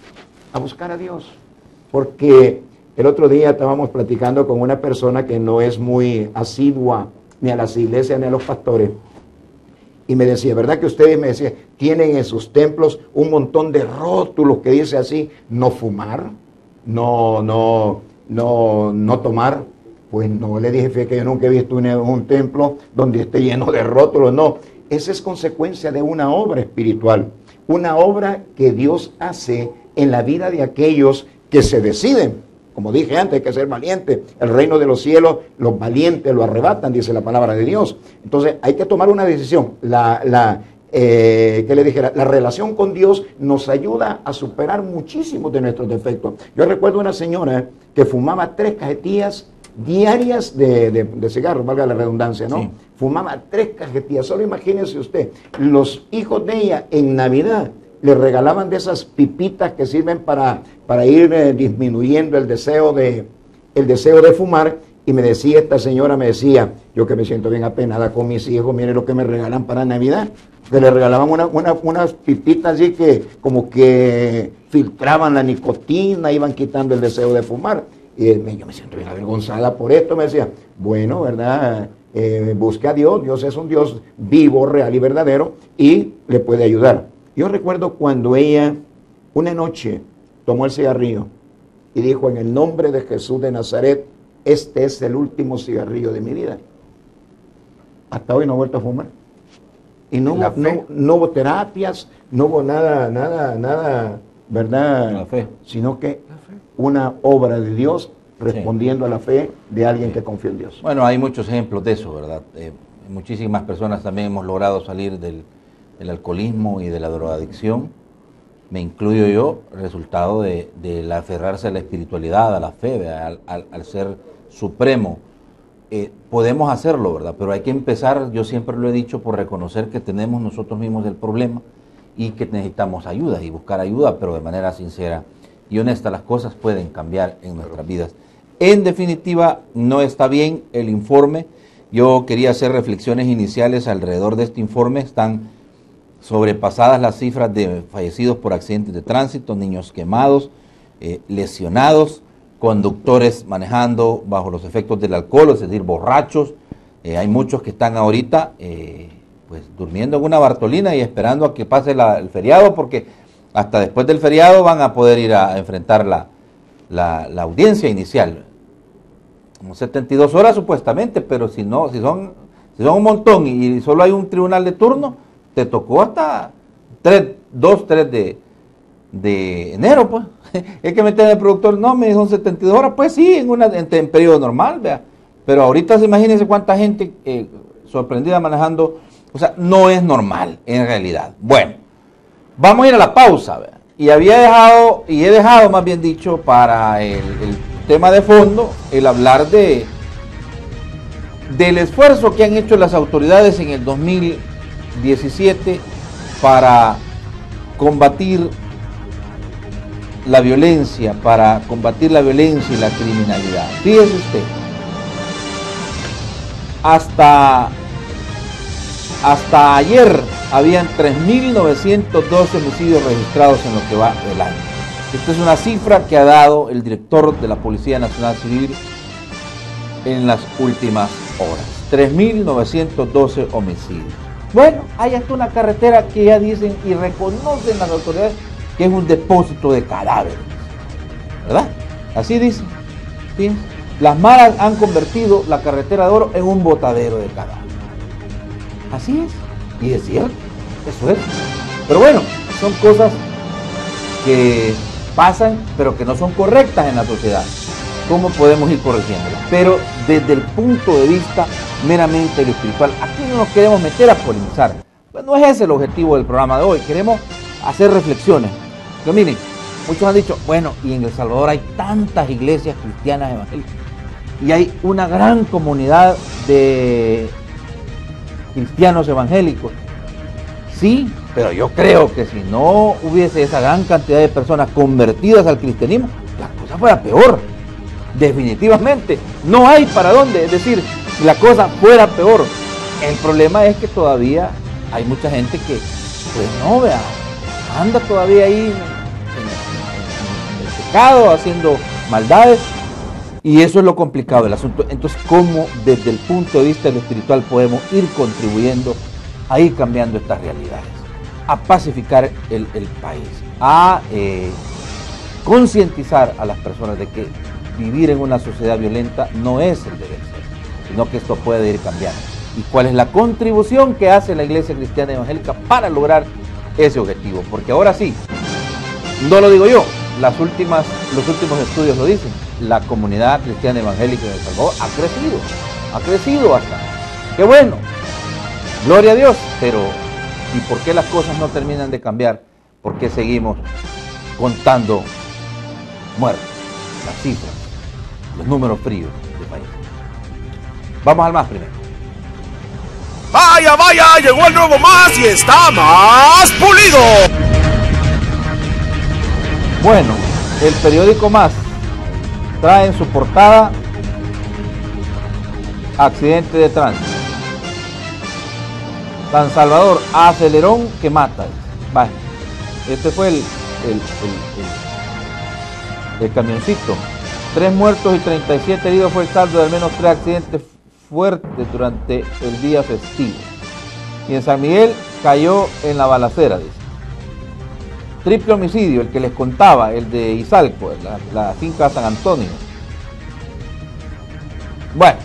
porque el otro día estábamos platicando con una persona que no es muy asidua ni a las iglesias ni a los pastores, y me decía, ¿verdad que ustedes, me decía, tienen en sus templos un montón de rótulos que dice así, no fumar, no tomar? Pues no, le dije, fíjate que yo nunca he visto un templo donde esté lleno de rótulos, no. Esa es consecuencia de una obra espiritual, una obra que Dios hace en la vida de aquellos que se deciden. Como dije antes, hay que ser valiente. El reino de los cielos, los valientes lo arrebatan, dice la palabra de Dios. Entonces hay que tomar una decisión. ¿Qué le dijera? La relación con Dios nos ayuda a superar muchísimos de nuestros defectos. Yo recuerdo una señora que fumaba 3 cajetillas diarias de cigarros, valga la redundancia, ¿no? Sí. Fumaba 3 cajetillas. Solo imagínese usted, los hijos de ella en Navidad le regalaban de esas pipitas que sirven para ir disminuyendo el deseo de fumar. Y me decía esta señora, yo que me siento bien apenada con mis hijos, mire lo que me regalan para Navidad. Que le regalaban unas pipitas así que como que filtraban la nicotina, iban quitando el deseo de fumar. Y yo me siento bien avergonzada por esto. Me decía, bueno, ¿verdad? Busque a Dios. Dios es un Dios vivo, real y verdadero y le puede ayudar. Yo recuerdo cuando ella una noche tomó el cigarrillo y dijo, en el nombre de Jesús de Nazaret, este es el último cigarrillo de mi vida. Hasta hoy no he vuelto a fumar. Y no hubo terapias, no hubo nada, ¿verdad? La fe. Sino que una obra de Dios respondiendo a la fe de alguien que confía en Dios. Bueno, hay muchos ejemplos de eso, ¿verdad? Muchísimas personas también hemos logrado salir del alcoholismo y de la drogadicción. Me incluyo yo, resultado de aferrarse a la espiritualidad, a la fe, al ser supremo. Podemos hacerlo, ¿verdad? Pero hay que empezar, yo siempre lo he dicho, por reconocer que tenemos nosotros mismos el problema y que necesitamos ayuda y buscar ayuda, pero de manera sincera y honesta. Las cosas pueden cambiar en nuestras vidas. En definitiva, no está bien el informe. Yo quería hacer reflexiones iniciales alrededor de este informe. Están sobrepasadas las cifras de fallecidos por accidentes de tránsito, niños quemados, lesionados, conductores manejando bajo los efectos del alcohol, es decir, borrachos. Hay muchos que están ahorita pues durmiendo en una Bartolina y esperando a que pase el feriado, porque hasta después del feriado van a poder ir a enfrentar la audiencia inicial. Como 72 horas supuestamente, pero si son un montón y solo hay un tribunal de turno, te tocó hasta 2, 3 de enero, pues. Es que meter el productor, no, me son 72 horas, pues sí, en periodo normal, vea. Pero ahorita imagínense cuánta gente sorprendida manejando, o sea, no es normal en realidad. Bueno, vamos a ir a la pausa, vea. Y he dejado más bien dicho para el tema de fondo, el hablar del esfuerzo que han hecho las autoridades en el 2017 para combatir la violencia, y la criminalidad. Fíjese usted, hasta ayer habían 3.912 homicidios registrados en lo que va del año. Esta es una cifra que ha dado el director de la Policía Nacional Civil en las últimas horas. 3.912 homicidios. Bueno, hay hasta una carretera que ya dicen y reconocen las autoridades que es un depósito de cadáveres, ¿verdad? Así dicen. ¿Sí? Las maras han convertido la carretera de Oro en un botadero de cadáveres. Así es, y es cierto, eso es. Pero bueno, son cosas que pasan, pero que no son correctas en la sociedad. ¿Cómo podemos ir corrigiéndolas? Pero desde el punto de vista meramente espiritual, aquí no nos queremos meter a polemizar. Pues no es ese el objetivo del programa de hoy, queremos hacer reflexiones. Pero miren, muchos han dicho, bueno, y en El Salvador hay tantas iglesias cristianas evangélicas, y hay una gran comunidad de cristianos evangélicos. Sí, pero yo creo que si no hubiese esa gran cantidad de personas convertidas al cristianismo, la cosa fuera peor. Definitivamente, no hay para dónde, es decir, si la cosa fuera peor. El problema es que todavía hay mucha gente que, pues no, vea, anda todavía ahí en el pecado, haciendo maldades, y eso es lo complicado del asunto. Entonces, ¿cómo desde el punto de vista de lo espiritual podemos ir contribuyendo a ir cambiando estas realidades? A pacificar el país, a concientizar a las personas de que vivir en una sociedad violenta no es el deber ser, sino que esto puede ir cambiando. ¿Y cuál es la contribución que hace la Iglesia Cristiana Evangélica para lograr ese objetivo? Porque ahora sí, no lo digo yo, los últimos estudios lo dicen, la comunidad cristiana evangélica de El Salvador ha crecido bastante. ¡Qué bueno! Gloria a Dios, pero ¿y por qué las cosas no terminan de cambiar? ¿Por qué seguimos contando muertos, las cifras, los números fríos de país. Vamos al más primero. Vaya, vaya, llegó el nuevo más y está más pulido. Bueno, el periódico Más trae en su portada accidente de tránsito. San Salvador, acelerón que mata. Vaya, este fue el camioncito. 3 muertos y 37 heridos fue el saldo de al menos 3 accidentes fuertes durante el día festivo. Y en San Miguel cayó en la balacera, dice. Triple homicidio, el que les contaba, el de Izalco, la finca San Antonio. Bueno,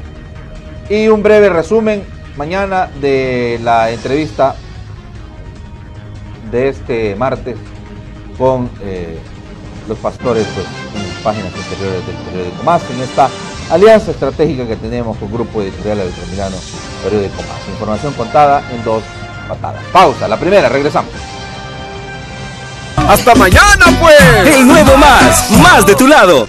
y un breve resumen mañana de la entrevista de este martes con los pastores, pues, en páginas interiores del periódico Más, en esta alianza estratégica que tenemos con Grupo Editorial Altamirano Periódico Más. Información contada en 2 patadas. Pausa, la primera, regresamos. Hasta mañana, pues. El nuevo más de tu lado.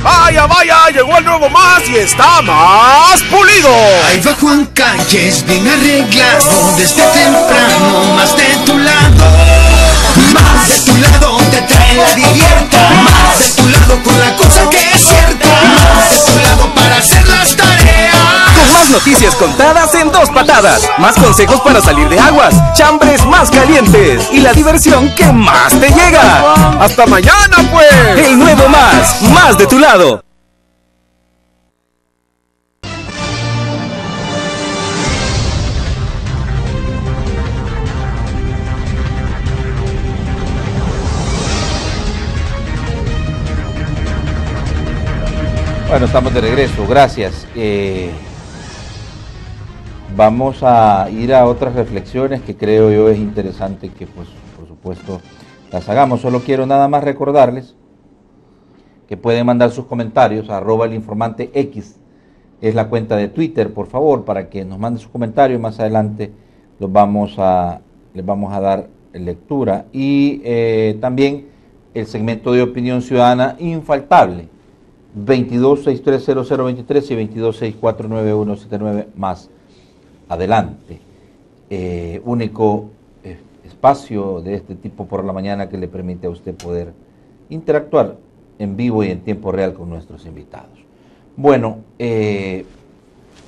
Vaya, vaya, llegó el nuevo más y está más pulido. Ahí va Juan Calles, bien arreglado, desde temprano, más de tu lado. Más de tu lado te trae la divierta. Más de tu lado con la cosa que es cierta. Más de tu lado para hacer las tareas. Con más noticias contadas en 2 patadas. Más consejos para salir de aguas. Chambres más calientes. Y la diversión que más te llega. Hasta mañana, pues. El nuevo más de tu lado. Bueno, estamos de regreso, gracias. Vamos a ir a otras reflexiones que creo yo es interesante que, pues, por supuesto, las hagamos. Solo quiero nada más recordarles que pueden mandar sus comentarios a @elinformantex, es la cuenta de Twitter, por favor, para que nos manden sus comentarios. Más adelante les vamos a dar lectura. Y también el segmento de opinión ciudadana infaltable, 22630023 y 22649179 más adelante. Único espacio de este tipo por la mañana que le permite a usted poder interactuar en vivo y en tiempo real con nuestros invitados. Bueno,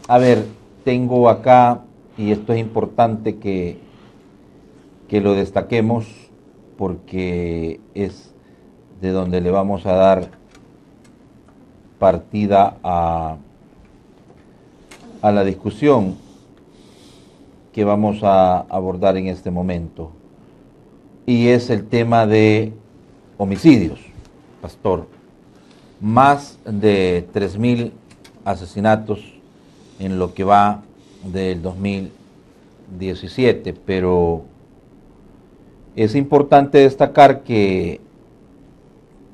a ver, tengo acá, y esto es importante que lo destaquemos porque es de donde le vamos a dar partida a la discusión que vamos a abordar en este momento, y es el tema de homicidios, pastor. Más de 3.000 asesinatos en lo que va del 2017, pero es importante destacar que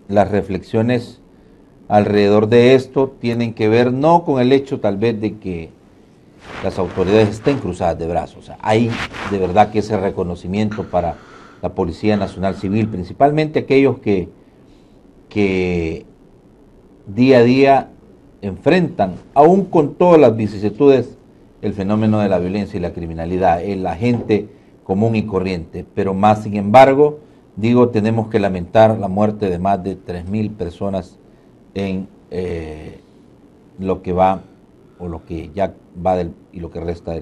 las reflexiones alrededor de esto tienen que ver no con el hecho tal vez de que las autoridades estén cruzadas de brazos. O sea, hay de verdad que ese reconocimiento para la Policía Nacional Civil, principalmente aquellos que día a día enfrentan, aún con todas las vicisitudes, el fenómeno de la violencia y la criminalidad, la gente común y corriente. Pero más sin embargo, digo, tenemos que lamentar la muerte de más de 3.000 personas en lo que va, o lo que ya va y lo que resta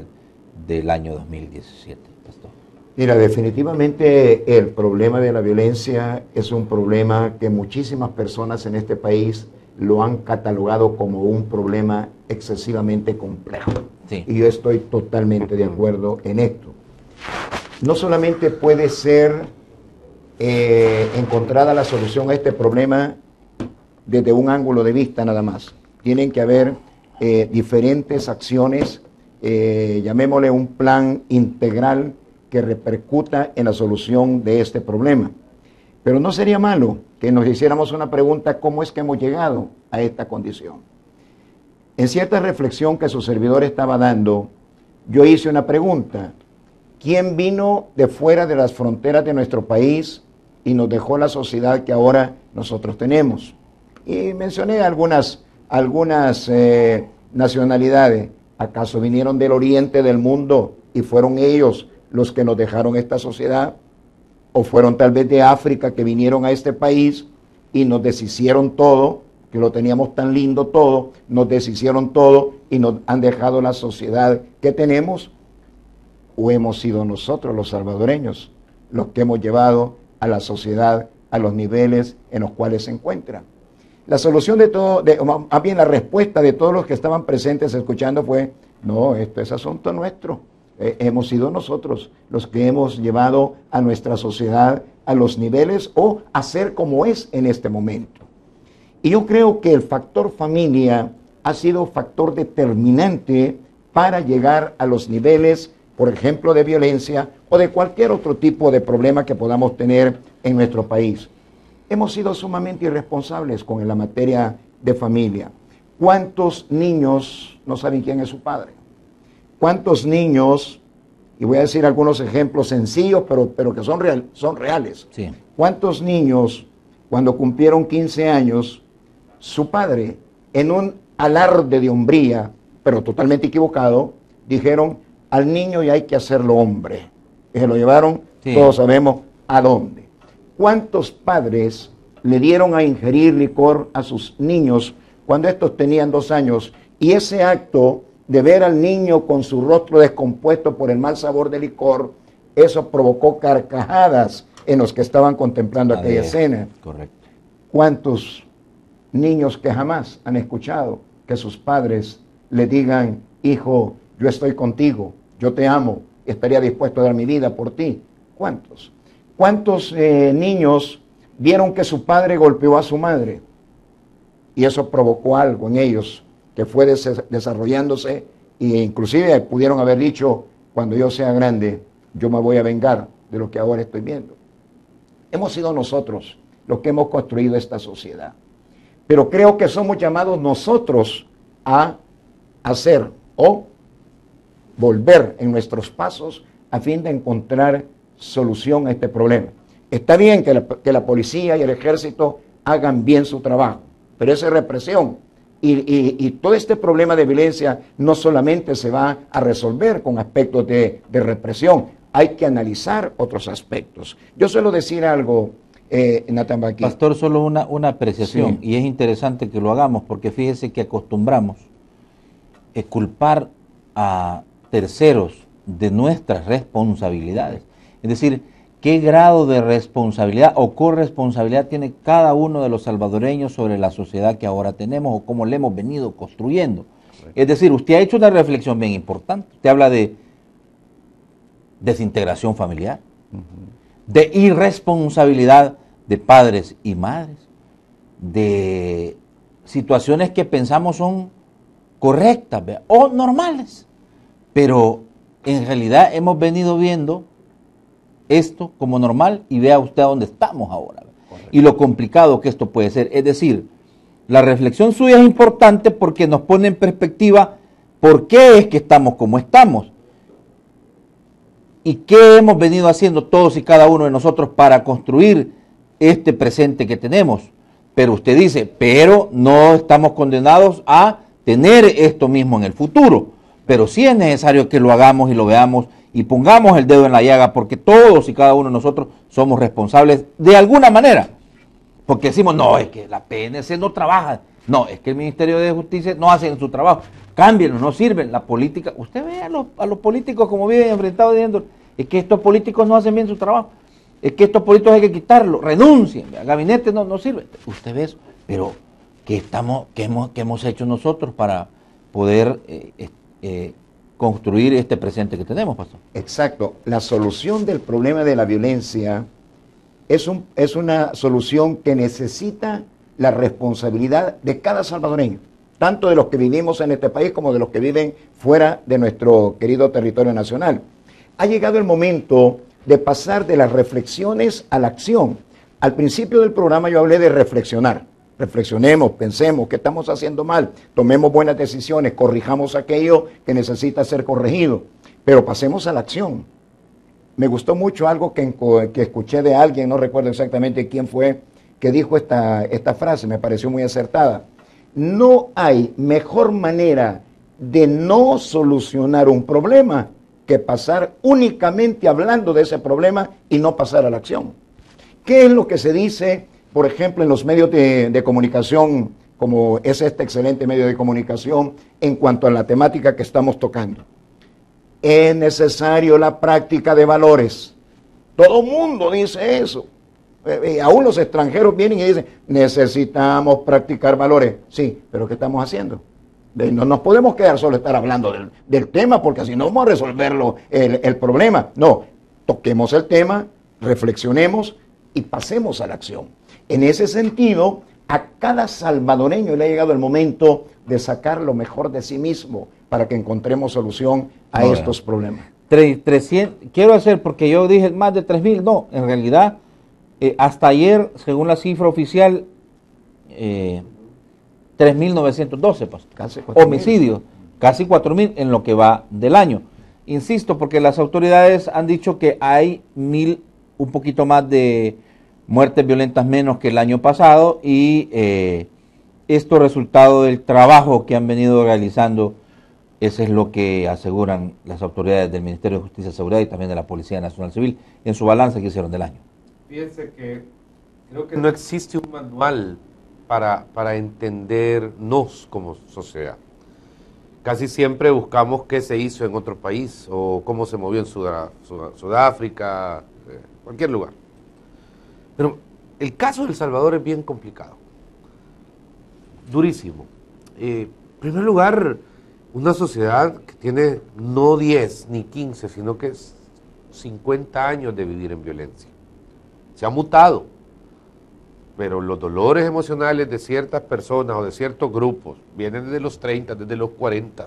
del año 2017, pastor. Mira, definitivamente el problema de la violencia es un problema que muchísimas personas en este país lo han catalogado como un problema excesivamente complejo. Sí. Y yo estoy totalmente de acuerdo en esto. No solamente puede ser encontrada la solución a este problema desde un ángulo de vista nada más. Tienen que haber diferentes acciones, llamémosle un plan integral que repercuta en la solución de este problema. Pero no sería malo que nos hiciéramos una pregunta: ¿cómo es que hemos llegado a esta condición? En cierta reflexión que su servidor estaba dando, yo hice una pregunta: ¿Quién vino de fuera de las fronteras de nuestro país y nos dejó la sociedad que ahora nosotros tenemos? Y mencioné algunas nacionalidades. ¿Acaso vinieron del oriente del mundo y fueron ellos los que nos dejaron esta sociedad? ¿O fueron tal vez de África que vinieron a este país y nos deshicieron todo, que lo teníamos tan lindo todo, nos deshicieron todo y nos han dejado la sociedad que tenemos? ¿O hemos sido nosotros los salvadoreños los que hemos llevado a la sociedad a los niveles en los cuales se encuentra? La solución de todo, más bien la respuesta de todos los que estaban presentes escuchando fue: no, esto es asunto nuestro. Hemos sido nosotros los que hemos llevado a nuestra sociedad a los niveles o a ser como es en este momento. Y yo creo que el factor familia ha sido factor determinante para llegar a los niveles, por ejemplo, de violencia o de cualquier otro tipo de problema que podamos tener en nuestro país. Hemos sido sumamente irresponsables con la materia de familia. ¿Cuántos niños no saben quién es su padre? ¿Cuántos niños, y voy a decir algunos ejemplos sencillos, pero que son reales? Sí. ¿Cuántos niños, cuando cumplieron 15 años, su padre, en un alarde de hombría, pero totalmente equivocado, dijeron: al niño ya hay que hacerlo hombre? Y se lo llevaron, sí, todos sabemos a dónde. ¿Cuántos padres le dieron a ingerir licor a sus niños cuando estos tenían 2 años? Y ese acto de ver al niño con su rostro descompuesto por el mal sabor del licor, eso provocó carcajadas en los que estaban contemplando aquella escena. Correcto. ¿Cuántos niños que jamás han escuchado que sus padres le digan: hijo, yo estoy contigo, yo te amo, estaría dispuesto a dar mi vida por ti? ¿Cuántos? ¿Cuántos niños vieron que su padre golpeó a su madre? Y eso provocó algo en ellos que fue desarrollándose, e inclusive pudieron haber dicho: cuando yo sea grande, yo me voy a vengar de lo que ahora estoy viendo. Hemos sido nosotros los que hemos construido esta sociedad. Pero creo que somos llamados nosotros a hacer o volver en nuestros pasos a fin de encontrar solución a este problema. Está bien que la policía y el ejército hagan bien su trabajo, pero esa represión y todo este problema de violencia no solamente se va a resolver con aspectos de represión, hay que analizar otros aspectos. Yo suelo decir algo, Nathan Baqui. Pastor, solo una apreciación, sí, y es interesante que lo hagamos porque fíjese que acostumbramos culpar a terceros de nuestras responsabilidades. Es decir, ¿qué grado de responsabilidad o corresponsabilidad tiene cada uno de los salvadoreños sobre la sociedad que ahora tenemos o cómo le hemos venido construyendo? Es decir, usted ha hecho una reflexión bien importante. Usted habla de desintegración familiar, de irresponsabilidad de padres y madres, de situaciones que pensamos son correctas, ¿verdad?, o normales, pero en realidad hemos venido viendo esto como normal y vea usted a dónde estamos ahora. Correcto. Y lo complicado que esto puede ser. Es decir, la reflexión suya es importante porque nos pone en perspectiva por qué es que estamos como estamos y qué hemos venido haciendo todos y cada uno de nosotros para construir este presente que tenemos. Pero usted dice, pero no estamos condenados a tener esto mismo en el futuro. Pero sí es necesario que lo hagamos y lo veamos y pongamos el dedo en la llaga porque todos y cada uno de nosotros somos responsables de alguna manera. Porque decimos, no, es que la PNC no trabaja. No, es que el Ministerio de Justicia no hace su trabajo. Cámbienlo, no sirven. La política, usted ve a los políticos como viven enfrentados diciendo, es que estos políticos no hacen bien su trabajo. Es que estos políticos hay que quitarlos, renuncien, el gabinete no sirve. Usted ve eso, pero ¿qué hemos hecho nosotros para poder construir este presente que tenemos, pastor? Exacto. La solución del problema de la violencia es una solución que necesita la responsabilidad de cada salvadoreño, tanto de los que vivimos en este país como de los que viven fuera de nuestro querido territorio nacional. Ha llegado el momento de pasar de las reflexiones a la acción. Al principio del programa yo hablé de reflexionar. Reflexionemos, pensemos qué estamos haciendo mal, tomemos buenas decisiones, corrijamos aquello que necesita ser corregido, pero pasemos a la acción. me gustó mucho algo que escuché de alguien, no recuerdo exactamente quién fue, que dijo esta frase, me pareció muy acertada. No hay mejor manera de no solucionar un problema que pasar únicamente hablando de ese problema y no pasar a la acción. ¿Qué es lo que se dice, por ejemplo, en los medios de comunicación, como es este excelente medio de comunicación, en cuanto a la temática que estamos tocando? Es necesario la práctica de valores. Todo mundo dice eso. Aún los extranjeros vienen y dicen, necesitamos practicar valores. Sí, pero ¿qué estamos haciendo? No nos podemos quedar solo estar hablando del tema, porque así no vamos a resolverlo el problema. No, toquemos el tema, reflexionemos y pasemos a la acción. En ese sentido, a cada salvadoreño le ha llegado el momento de sacar lo mejor de sí mismo para que encontremos solución a estos problemas. 300, quiero hacer, porque yo dije más de 3.000, no, en realidad, hasta ayer, según la cifra oficial, 3.912, pues, casi homicidios, casi 4.000 en lo que va del año. Insisto, porque las autoridades han dicho que hay 1.000, un poquito más de muertes violentas menos que el año pasado, y esto resultado del trabajo que han venido realizando. Eso es lo que aseguran las autoridades del Ministerio de Justicia y Seguridad y también de la Policía Nacional Civil en su balance que hicieron del año. Fíjense que creo que no existe un manual para entendernos como sociedad. Casi siempre buscamos qué se hizo en otro país o cómo se movió en Sudáfrica, cualquier lugar. Pero el caso de El Salvador es bien complicado, durísimo. En primer lugar, una sociedad que tiene no 10 ni 15, sino que es 50 años de vivir en violencia. Se ha mutado, pero los dolores emocionales de ciertas personas o de ciertos grupos vienen desde los 30, desde los 40.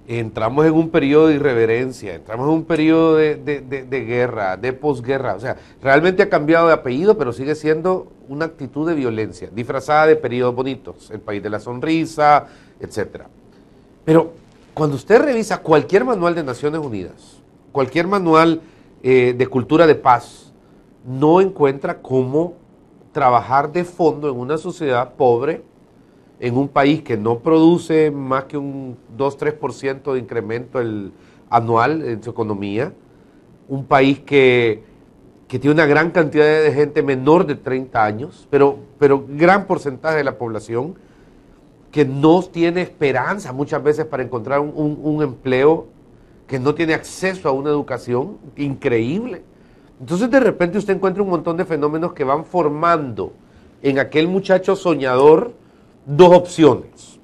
Entramos en un periodo de irreverencia, entramos en un periodo de guerra, de posguerra. O sea, realmente ha cambiado de apellido, pero sigue siendo una actitud de violencia, disfrazada de periodos bonitos, el país de la sonrisa, etcétera. Pero cuando usted revisa cualquier manual de Naciones Unidas, cualquier manual de cultura de paz, no encuentra cómo trabajar de fondo en una sociedad pobre, en un país que no produce más que un 2-3% de incremento anual en su economía, un país que tiene una gran cantidad de gente menor de 30 años, pero gran porcentaje de la población que no tiene esperanza muchas veces para encontrar un empleo, que no tiene acceso a una educación increíble. Entonces de repente usted encuentra un montón de fenómenos que van formando en aquel muchacho soñador dos opciones,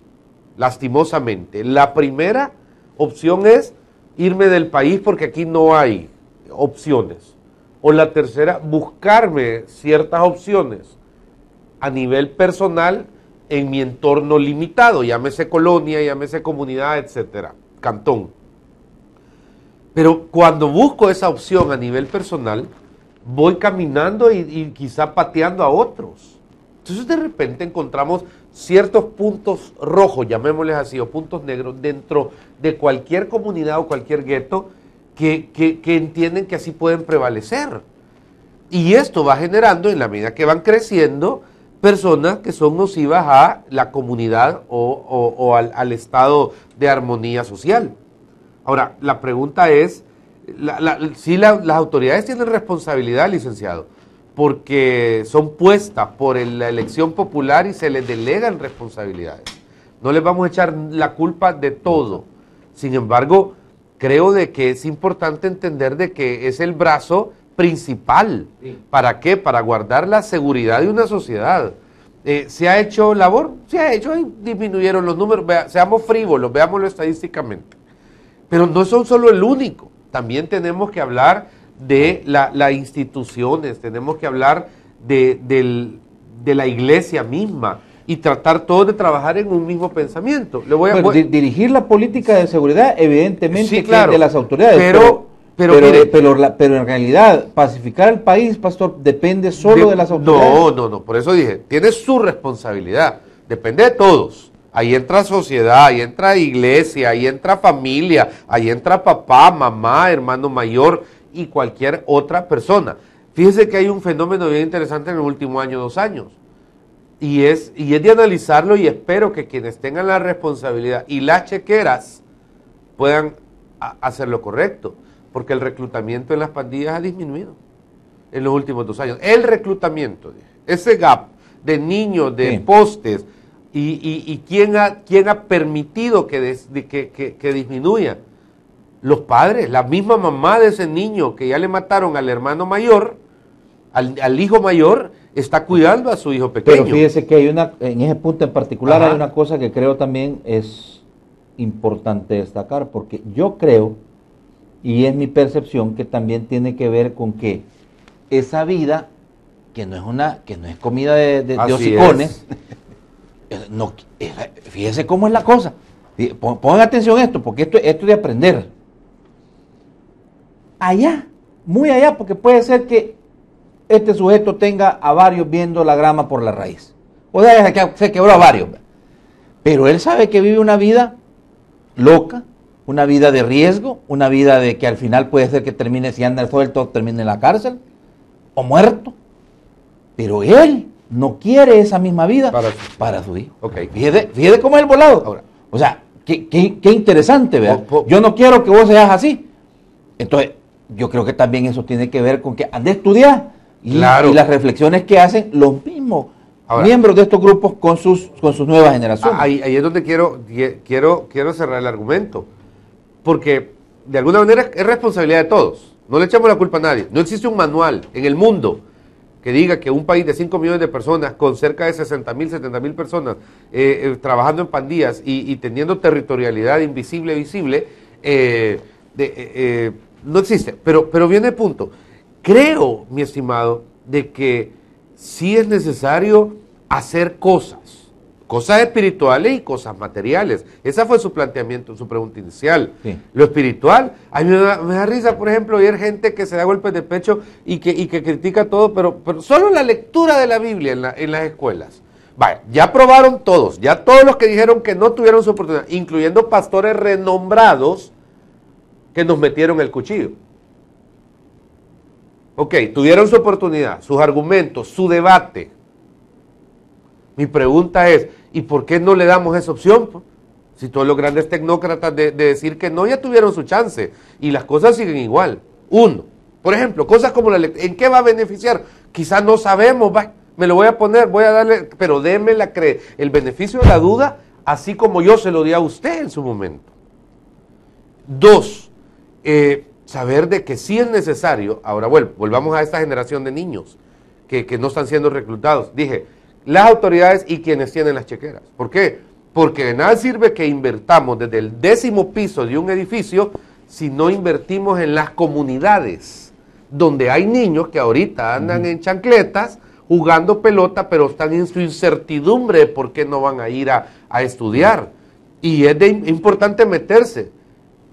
lastimosamente. La primera opción es irme del país porque aquí no hay opciones. O la tercera, buscarme ciertas opciones a nivel personal en mi entorno limitado, llámese colonia, llámese comunidad, etcétera, cantón. Pero cuando busco esa opción a nivel personal, voy caminando y quizá pateando a otros. Entonces de repente encontramos ciertos puntos rojos, llamémosles así, o puntos negros dentro de cualquier comunidad o cualquier gueto que entienden que así pueden prevalecer. Y esto va generando, en la medida que van creciendo, personas que son nocivas a la comunidad o al estado de armonía social. Ahora, la pregunta es, si las autoridades tienen responsabilidad, licenciado, porque son puestas por la elección popular y se les delegan responsabilidades. No les vamos a echar la culpa de todo. Sin embargo, creo de que es importante entender de que es el brazo principal. Sí. ¿Para qué? Para guardar la seguridad de una sociedad. ¿Se ha hecho labor? Se ha hecho, ahí disminuyeron los números. Seamos frívolos, veámoslo estadísticamente. Pero no son solo el único. También tenemos que hablar de las instituciones, tenemos que hablar de la iglesia misma y tratar todos de trabajar en un mismo pensamiento. Dirigir la política de seguridad, evidentemente, sí, claro, que es de las autoridades, pero en realidad pacificar el país, pastor, depende solo de las autoridades. No, por eso dije, tiene su responsabilidad, depende de todos. Ahí entra sociedad, ahí entra iglesia, ahí entra familia, ahí entra papá, mamá, hermano mayor y cualquier otra persona. Fíjese que hay un fenómeno bien interesante en el último año, 2 años. Y es de analizarlo, y espero que quienes tengan la responsabilidad y las chequeras puedan hacer lo correcto, porque el reclutamiento en las pandillas ha disminuido en los últimos 2 años. El reclutamiento, ese gap de niños, de postes, y ¿quién ha permitido que disminuya? Los padres, la misma mamá de ese niño que ya le mataron al hermano mayor, al hijo mayor, está cuidando a su hijo pequeño. Pero fíjese que hay en ese punto en particular hay una cosa que creo también es importante destacar, porque yo creo, y es mi percepción, que también tiene que ver con que esa vida, que no es comida de hocicones, no, fíjese cómo es la cosa. Pongan atención a esto, porque esto es de aprender. Allá, muy allá, porque puede ser que este sujeto tenga a varios viendo la grama por la raíz. O sea, se quebró a varios. Pero él sabe que vive una vida loca, una vida de riesgo, una vida de que al final puede ser que termine, si anda suelto, termine en la cárcel o muerto. Pero él no quiere esa misma vida para su hijo. Okay. Fíjate cómo es el volado. Ahora, o sea, qué interesante, ¿verdad? Yo no quiero que vos seas así. Entonces, yo creo que también eso tiene que ver con que han de estudiar. Y las reflexiones que hacen los mismos miembros de estos grupos con sus nuevas generaciones. Ahí es donde quiero cerrar el argumento. Porque de alguna manera es responsabilidad de todos. No le echamos la culpa a nadie. No existe un manual en el mundo que diga que un país de 5 millones de personas, con cerca de 60.000, 70.000 personas trabajando en pandillas y teniendo territorialidad invisible, visible, no existe. Pero viene el punto. Creo, mi estimado, de que sí es necesario hacer cosas espirituales y cosas materiales. Ese fue su planteamiento, su pregunta inicial. Sí. Lo espiritual, a mí me da risa, por ejemplo, ver gente que se da golpes de pecho y que critica todo, pero solo la lectura de la Biblia en las escuelas. Vaya, ya probaron todos, ya todos los que dijeron que no tuvieron su oportunidad, incluyendo pastores renombrados que nos metieron el cuchillo. Ok, tuvieron su oportunidad, sus argumentos, su debate. Mi pregunta es, ¿y por qué no le damos esa opción? Si todos los grandes tecnócratas de decir que no, ya tuvieron su chance y las cosas siguen igual. Uno, por ejemplo, cosas como la lectura, ¿en qué va a beneficiar? Quizás no sabemos, me lo voy a poner, voy a darle, pero déme el beneficio de la duda, así como yo se lo di a usted en su momento. 2, saber de que sí es necesario, ahora volvamos a esta generación de niños que no están siendo reclutados. Dije, las autoridades y quienes tienen las chequeras. ¿Por qué? Porque de nada sirve que invertamos desde el 10º piso de un edificio si no invertimos en las comunidades, donde hay niños que ahorita andan en chancletas jugando pelota, pero están en su incertidumbre de por qué no van a ir a estudiar. Y es importante meterse.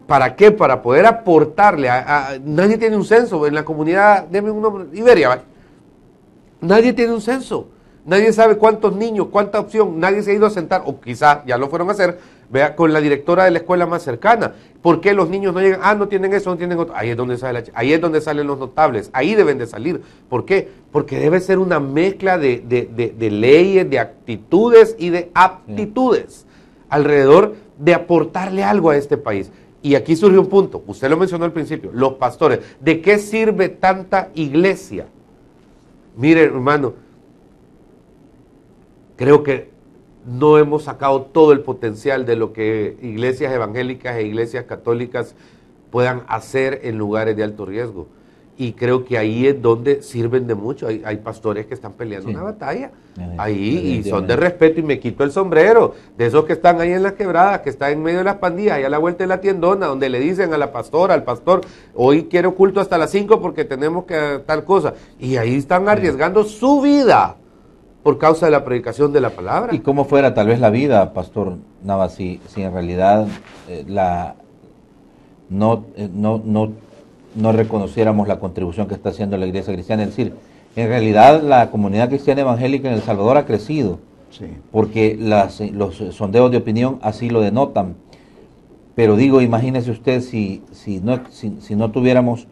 ¿Para qué? Para poder aportarle nadie tiene un censo en la comunidad, deme un nombre, Iberia, ¿vale? Nadie tiene un censo, nadie sabe cuántos niños, cuánta opción, nadie se ha ido a sentar, o quizá ya lo fueron a hacer, vea, con la directora de la escuela más cercana. ¿Por qué los niños no llegan? No tienen eso, no tienen otro. Ahí es donde salen los notables, ahí deben de salir. ¿Por qué? Porque debe ser una mezcla de leyes, de actitudes y de aptitudes alrededor de aportarle algo a este país. Y aquí surge un punto, usted lo mencionó al principio, los pastores. ¿De qué sirve tanta iglesia? Mire, hermano, creo que no hemos sacado todo el potencial de lo que iglesias evangélicas e iglesias católicas puedan hacer en lugares de alto riesgo. Y creo que ahí es donde sirven de mucho. Hay pastores que están peleando una batalla ahí y son de respeto, y me quito el sombrero de esos que están ahí en las quebradas, que están en medio de las pandillas, ahí a la vuelta de la tiendona, donde le dicen a la pastora, al pastor, hoy quiero culto hasta las 5 porque tenemos que tal cosa. Y ahí están arriesgando su vida por causa de la predicación de la palabra. Y cómo fuera tal vez la vida, Pastor Navas, si en realidad no reconociéramos la contribución que está haciendo la Iglesia Cristiana. Es decir, en realidad la comunidad cristiana evangélica en El Salvador ha crecido. Sí. porque los sondeos de opinión así lo denotan. Pero digo, imagínese usted si no tuviéramos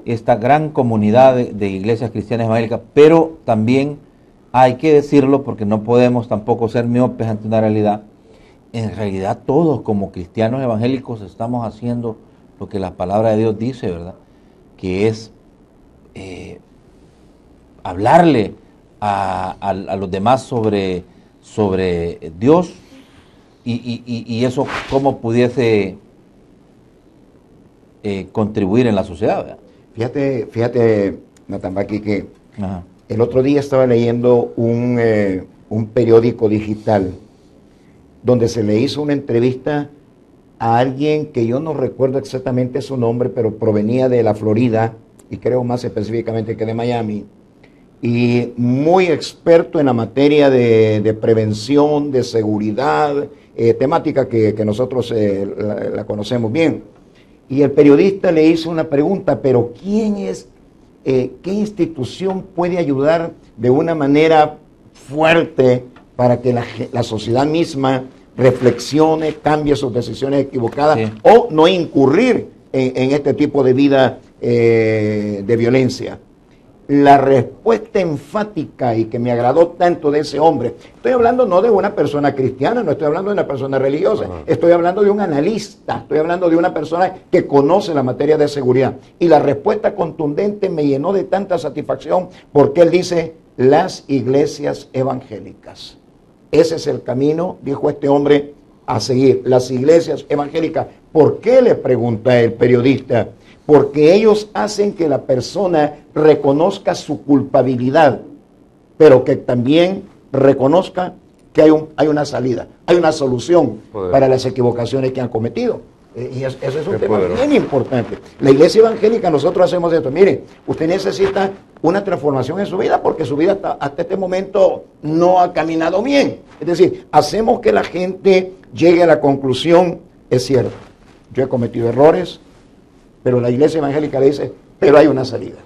esta gran comunidad de iglesias cristianas evangélicas, pero también hay que decirlo porque no podemos tampoco ser miopes ante una realidad. En realidad todos como cristianos evangélicos estamos haciendo lo que la palabra de Dios dice, ¿verdad? Que es hablarle a los demás sobre Dios y eso cómo pudiese contribuir en la sociedad, ¿verdad? Fíjate, Natambaki, que Ajá. el otro día estaba leyendo un periódico digital donde se le hizo una entrevista a alguien que yo no recuerdo exactamente su nombre, pero provenía de la Florida, y creo más específicamente que de Miami, y muy experto en la materia de prevención, de seguridad, temática que nosotros la conocemos bien. Y el periodista le hizo una pregunta, pero ¿quién es, qué institución puede ayudar de una manera fuerte para que la sociedad misma reflexione, cambie sus decisiones equivocadas, sí, o no incurrir en este tipo de vida de violencia? La respuesta enfática y que me agradó tanto de ese hombre, estoy hablando no de una persona cristiana, no estoy hablando de una persona religiosa, estoy hablando de un analista, estoy hablando de una persona que conoce la materia de seguridad. Y la respuesta contundente me llenó de tanta satisfacción porque él dice, las iglesias evangélicas. Ese es el camino, dijo este hombre, a seguir. Las iglesias evangélicas. ¿Por qué? Le pregunta el periodista. Porque ellos hacen que la persona reconozca su culpabilidad, pero que también reconozca que hay una salida, hay una solución para las equivocaciones que han cometido. Y eso es un tema bien importante. La iglesia evangélica, nosotros hacemos esto. Mire, usted necesita una transformación en su vida porque su vida hasta este momento no ha caminado bien. Es decir, hacemos que la gente llegue a la conclusión, es cierto, yo he cometido errores, pero la iglesia evangélica le dice, pero hay una salida,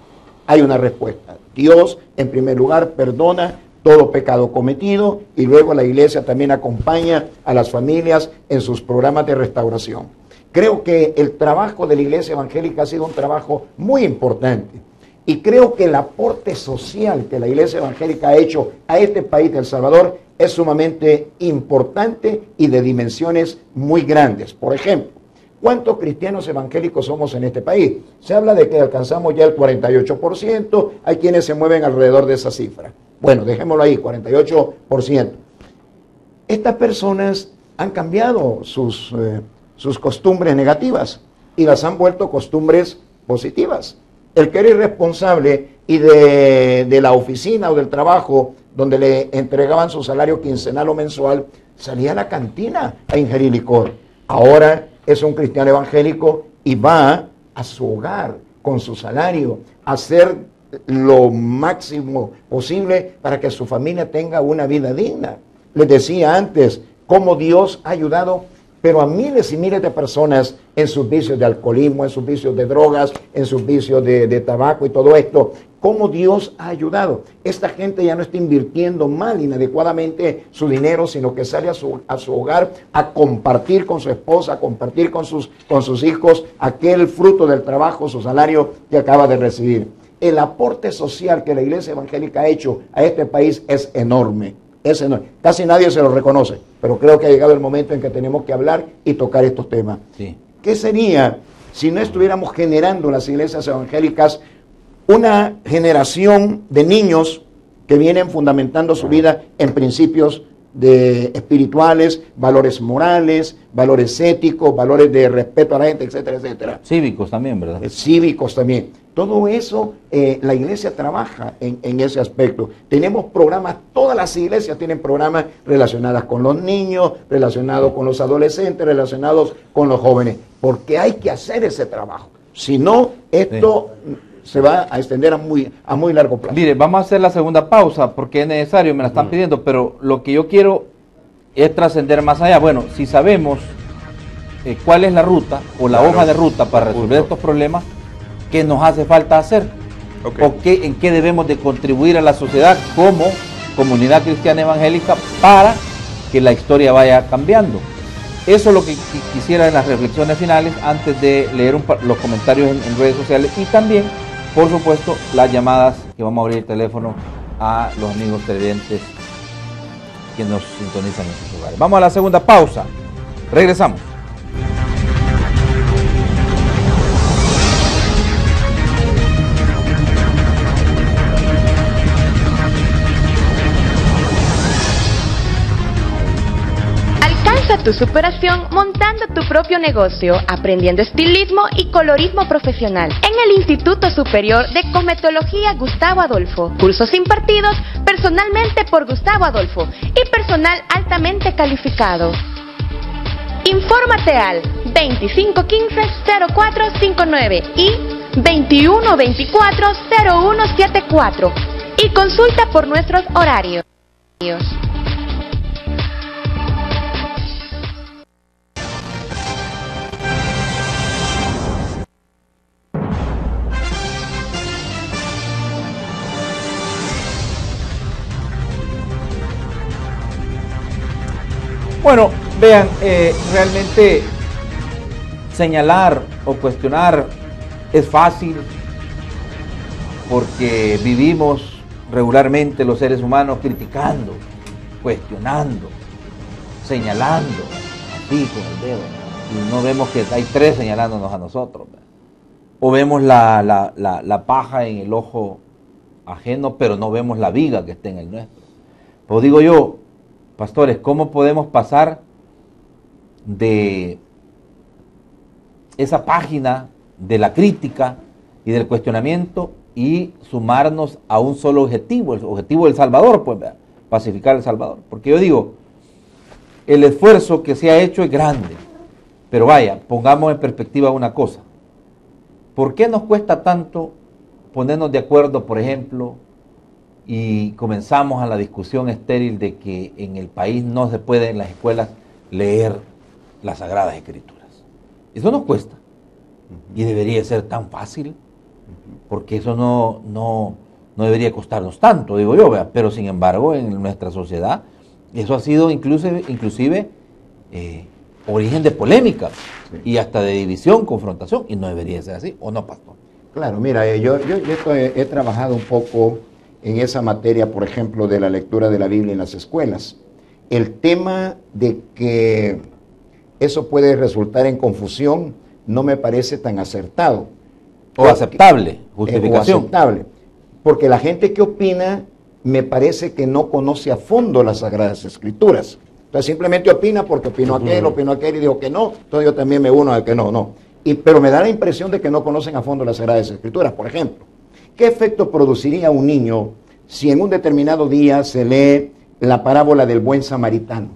hay una respuesta. Dios, en primer lugar, perdona todo pecado cometido y luego la iglesia también acompaña a las familias en sus programas de restauración. Creo que el trabajo de la iglesia evangélica ha sido un trabajo muy importante y creo que el aporte social que la iglesia evangélica ha hecho a este país de El Salvador es sumamente importante y de dimensiones muy grandes. Por ejemplo, ¿cuántos cristianos evangélicos somos en este país? Se habla de que alcanzamos ya el 48%, hay quienes se mueven alrededor de esa cifra. Bueno, dejémoslo ahí, 48%. Estas personas han cambiado sus costumbres negativas y las han vuelto costumbres positivas. El que era irresponsable y de la oficina o del trabajo donde le entregaban su salario quincenal o mensual, salía a la cantina a ingerir licor. Ahora es un cristiano evangélico y va a su hogar con su salario a hacer lo máximo posible para que su familia tenga una vida digna. Les decía antes cómo Dios ha ayudado, pero a miles y miles de personas en sus vicios de alcoholismo, en sus vicios de drogas, en sus vicios de tabaco y todo esto. Cómo Dios ha ayudado. Esta gente ya no está invirtiendo mal, inadecuadamente su dinero, sino que sale a su hogar a compartir con su esposa, a compartir con sus hijos aquel fruto del trabajo, su salario que acaba de recibir. El aporte social que la iglesia evangélica ha hecho a este país es enorme. Es enorme. Casi nadie se lo reconoce, pero creo que ha llegado el momento en que tenemos que hablar y tocar estos temas. Sí. ¿Qué sería si no estuviéramos generando en las iglesias evangélicas una generación de niños que vienen fundamentando su vida en principios espirituales, valores morales, valores éticos, valores de respeto a la gente, etcétera, etcétera? Cívicos también, ¿verdad? Cívicos también. Todo eso, la iglesia trabaja en ese aspecto. Tenemos programas, todas las iglesias tienen programas relacionados con los niños, relacionados con los adolescentes, relacionados con los jóvenes, porque hay que hacer ese trabajo. Si no, esto se va a extender a muy largo plazo. Mire, vamos a hacer la segunda pausa porque es necesario, me la están pidiendo, pero lo que yo quiero es trascender más allá. Bueno, si sabemos cuál es la ruta o la hoja de ruta para resolver estos problemas, ¿qué nos hace falta hacer? Okay. ¿O en qué debemos de contribuir a la sociedad como comunidad cristiana evangélica para que la historia vaya cambiando. Eso es lo que quisiera en las reflexiones finales antes de leer los comentarios en redes sociales y también, por supuesto, las llamadas que vamos a abrir el teléfono a los amigos televidentes que nos sintonizan en sus hogares. Vamos a la segunda pausa. Regresamos. Alcanza tu superación montando tu propio negocio, aprendiendo estilismo y colorismo profesional en el Instituto Superior de Cosmetología Gustavo Adolfo. Cursos impartidos personalmente por Gustavo Adolfo y personal altamente calificado. Infórmate al 2515-0459 y 2124-0174 y consulta por nuestros horarios. Bueno, vean, realmente señalar o cuestionar es fácil porque vivimos regularmente los seres humanos criticando, cuestionando, señalando, así con el dedo, y no vemos que hay tres señalándonos a nosotros, ¿verdad? O vemos la paja en el ojo ajeno, pero no vemos la viga que está en el nuestro. Pues digo yo, pastores, ¿cómo podemos pasar de esa página de la crítica y del cuestionamiento y sumarnos a un solo objetivo, el objetivo del Salvador, pues, pacificar El Salvador? Porque yo digo, el esfuerzo que se ha hecho es grande, pero vaya, pongamos en perspectiva una cosa. ¿Por qué nos cuesta tanto ponernos de acuerdo, por ejemplo, y comenzamos a la discusión estéril de que en el país no se puede en las escuelas leer las Sagradas Escrituras? Eso nos cuesta y debería ser tan fácil, porque eso no debería costarnos tanto, digo yo, ¿verdad? Pero sin embargo en nuestra sociedad eso ha sido inclusive origen de polémica, sí, y hasta de división, confrontación, y no debería ser así, ¿o no, pastor? Claro, mira, yo he trabajado un poco en esa materia, por ejemplo, de la lectura de la Biblia en las escuelas. El tema de que eso puede resultar en confusión no me parece tan acertado. O aceptable, justificación. O aceptable, porque la gente que opina me parece que no conoce a fondo las Sagradas Escrituras. Entonces simplemente opina porque opinó aquel y dijo que no, entonces yo también me uno a que no. Pero me da la impresión de que no conocen a fondo las Sagradas Escrituras. Por ejemplo, ¿qué efecto produciría un niño si en un determinado día se lee la parábola del buen samaritano?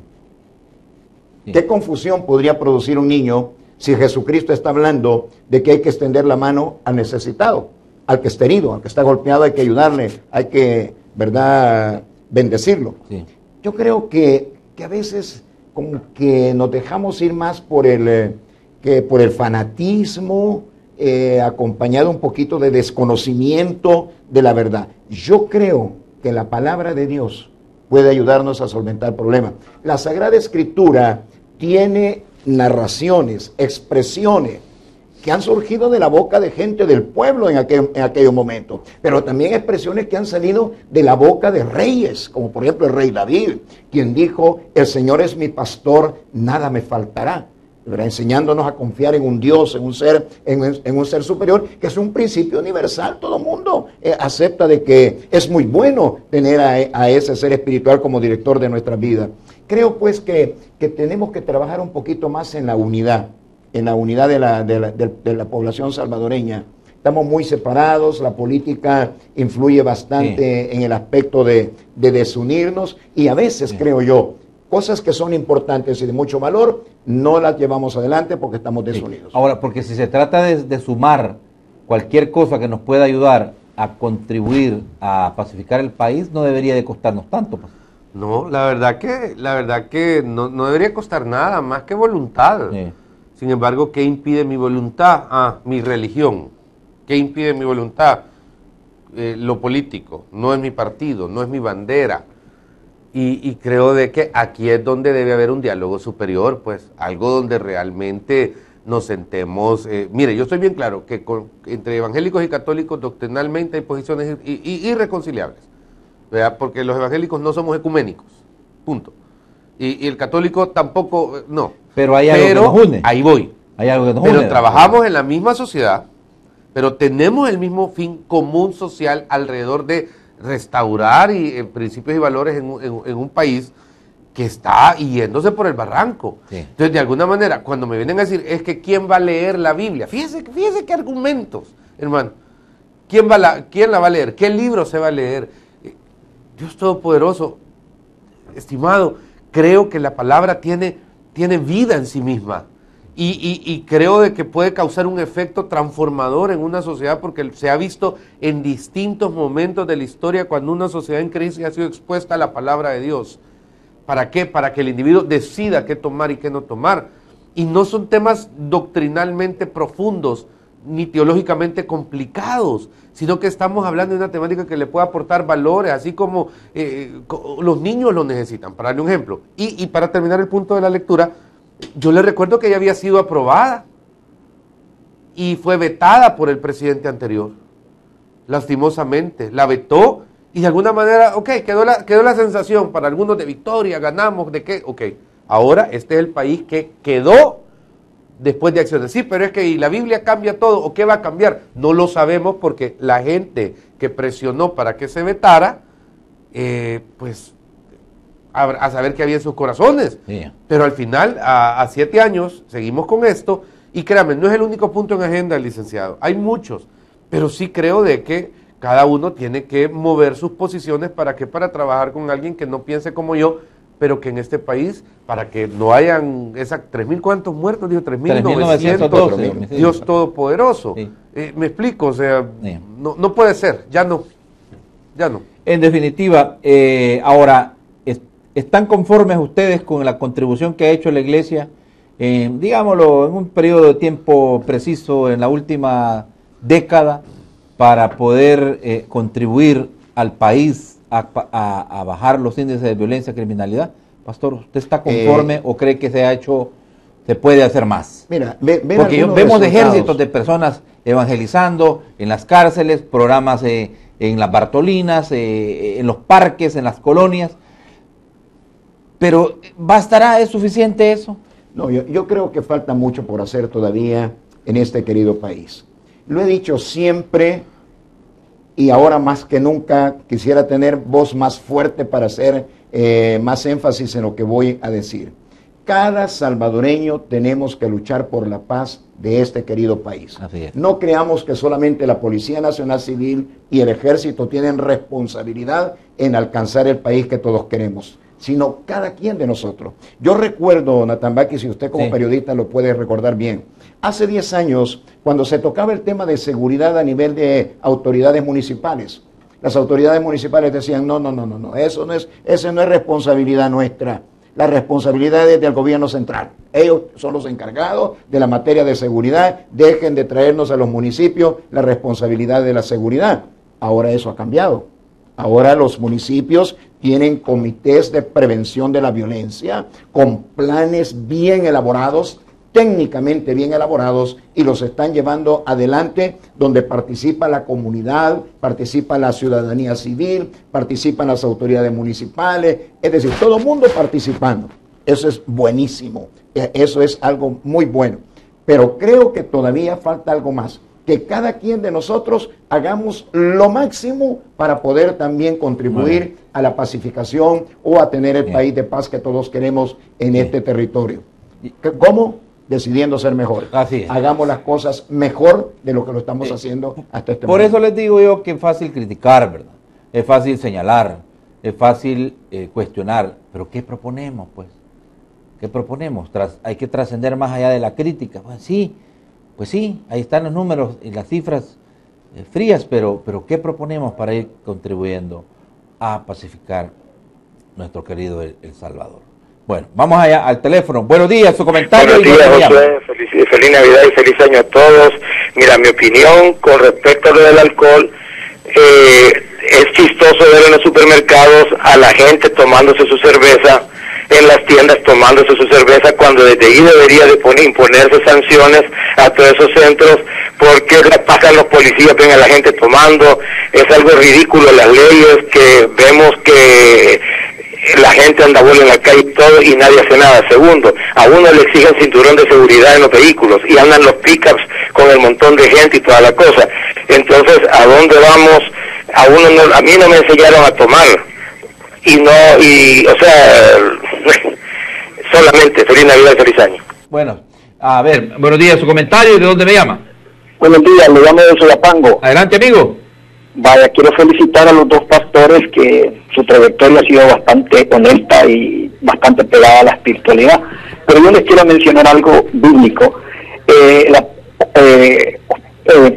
Sí. ¿Qué confusión podría producir un niño si Jesucristo está hablando de que hay que extender la mano al necesitado, al que está herido, al que está golpeado, hay que ayudarle, hay que, ¿verdad?, bendecirlo? Sí. Yo creo que a veces como que nos dejamos ir más por el fanatismo, acompañado un poquito de desconocimiento de la verdad. Yo creo que la palabra de Dios puede ayudarnos a solventar problemas. La Sagrada Escritura tiene narraciones, expresiones que han surgido de la boca de gente del pueblo en aquellos momentos, pero también expresiones que han salido de la boca de reyes, como por ejemplo el rey David, quien dijo: el Señor es mi pastor, nada me faltará. Enseñándonos a confiar en un Dios, en un ser superior, que es un principio universal. Todo el mundo acepta de que es muy bueno tener a ese ser espiritual como director de nuestra vida. Creo pues que tenemos que trabajar un poquito más en la unidad de la población salvadoreña. Estamos muy separados, la política influye bastante en el aspecto de desunirnos, y a veces, creo yo, cosas que son importantes y de mucho valor, no las llevamos adelante porque estamos desunidos. Ahora, porque si se trata de sumar cualquier cosa que nos pueda ayudar a contribuir a pacificar el país, no debería de costarnos tanto, pues. No, la verdad que no debería costar nada, más que voluntad. Sí. Sin embargo, ¿qué impide mi voluntad? Mi religión. ¿Qué impide mi voluntad? Lo político. No es mi partido, no es mi bandera. Y creo de que aquí es donde debe haber un diálogo superior, pues algo donde realmente nos sentemos. Mire, yo estoy bien claro que entre evangélicos y católicos doctrinalmente hay posiciones irreconciliables, ¿verdad? Porque los evangélicos no somos ecuménicos, punto. Y el católico tampoco, no. Pero hay algo que nos une. Ahí voy. Hay algo que nos Pero une. trabajamos en la misma sociedad, pero tenemos el mismo fin común social alrededor de restaurar principios y valores en un país que está yéndose por el barranco. Sí. Entonces, de alguna manera, cuando me vienen a decir, es que ¿quién va a leer la Biblia? Fíjese qué argumentos, hermano. ¿Quién la va a leer? ¿Qué libro se va a leer? Dios Todopoderoso, estimado, creo que la palabra tiene vida en sí misma. Y creo de que puede causar un efecto transformador en una sociedad, porque se ha visto en distintos momentos de la historia cuando una sociedad en crisis ha sido expuesta a la palabra de Dios. ¿Para qué? Para que el individuo decida qué tomar y qué no tomar. Y no son temas doctrinalmente profundos ni teológicamente complicados, sino que estamos hablando de una temática que le puede aportar valores, así como los niños lo necesitan, para darle un ejemplo. Y para terminar el punto de la lectura, yo le recuerdo que ella había sido aprobada y fue vetada por el presidente anterior, lastimosamente, la vetó y de alguna manera, ok, quedó la sensación para algunos de victoria, ganamos, de qué, ok, ahora este es el país que quedó después de acciones. Sí, pero es que ¿y la Biblia cambia todo? ¿O qué va a cambiar? No lo sabemos porque la gente que presionó para que se vetara, pues a saber qué había en sus corazones. Sí. Pero al final, a 7 años, seguimos con esto, y créanme, no es el único punto en agenda, licenciado, hay muchos, pero sí creo de que cada uno tiene que mover sus posiciones para trabajar con alguien que no piense como yo, pero que en este país, para que no hayan esas 3.000, ¿cuántos muertos? Dijo 3.912, Dios Todopoderoso. Sí. Me explico, o sea, sí. no puede ser, ya no. En definitiva, ahora, ¿están conformes ustedes con la contribución que ha hecho la Iglesia, digámoslo, en un periodo de tiempo preciso, en la última década, para poder contribuir al país a bajar los índices de violencia y criminalidad? Pastor, ¿usted está conforme o cree que se puede hacer más? Mira, porque vemos ejércitos de personas evangelizando en las cárceles, programas en las Bartolinas, en los parques, en las colonias. Pero ¿bastará? ¿Es suficiente eso? No, yo creo que falta mucho por hacer todavía en este querido país. Lo he dicho siempre y ahora más que nunca quisiera tener voz más fuerte para hacer más énfasis en lo que voy a decir. Cada salvadoreño tenemos que luchar por la paz de este querido país. Así es. No creamos que solamente la Policía Nacional Civil y el Ejército tienen responsabilidad en alcanzar el país que todos queremos, sino cada quien de nosotros. Yo recuerdo, Nathan Baki, si usted como periodista lo puede recordar bien, hace 10 años, cuando se tocaba el tema de seguridad a nivel de autoridades municipales, las autoridades municipales decían, no, esa no es responsabilidad nuestra, la responsabilidad es del gobierno central. Ellos son los encargados de la materia de seguridad, dejen de traernos a los municipios la responsabilidad de la seguridad. Ahora eso ha cambiado. Ahora los municipios tienen comités de prevención de la violencia con planes bien elaborados, técnicamente bien elaborados, y los están llevando adelante, donde participa la comunidad, participa la ciudadanía civil, participan las autoridades municipales, es decir, todo el mundo participando. Eso es buenísimo, eso es algo muy bueno, pero creo que todavía falta algo más, que cada quien de nosotros hagamos lo máximo para poder también contribuir a la pacificación o a tener el país de paz que todos queremos en este territorio. ¿Cómo? Decidiendo ser mejores. Así es. Hagamos las cosas mejor de lo que lo estamos haciendo hasta este momento. Por eso les digo yo que es fácil criticar, ¿verdad? Es fácil señalar, es fácil cuestionar, pero ¿qué proponemos, pues? ¿Qué proponemos? Hay que trascender más allá de la crítica. Pues sí, ahí están los números y las cifras frías, pero ¿qué proponemos para ir contribuyendo a pacificar nuestro querido El Salvador? Bueno, vamos allá al teléfono. Buenos días, su comentario. Buenos días, José. Feliz Navidad y feliz año a todos. Mira, mi opinión con respecto a lo del alcohol, es chistoso ver en los supermercados a la gente tomándose su cerveza, en las tiendas tomándose su cerveza, cuando desde ahí debería de imponerse sanciones a todos esos centros, porque pasan los policías, ven a la gente tomando. Es algo ridículo las leyes, que vemos que la gente anda bola en la calle y todo, y nadie hace nada. Segundo, a uno le exigen cinturón de seguridad en los vehículos, y andan los pickups con el montón de gente y toda la cosa. Entonces, ¿a dónde vamos? A mí no me enseñaron a tomar, o sea, solamente feliz Navidad y feliz año. Bueno, a ver, buenos días, su comentario y de dónde me llama. Buenos días, le llamo de Soyapango. Adelante, amigo. Vaya, quiero felicitar a los dos pastores, que su trayectoria ha sido bastante honesta y bastante pegada a la espiritualidad, pero yo les quiero mencionar algo bíblico.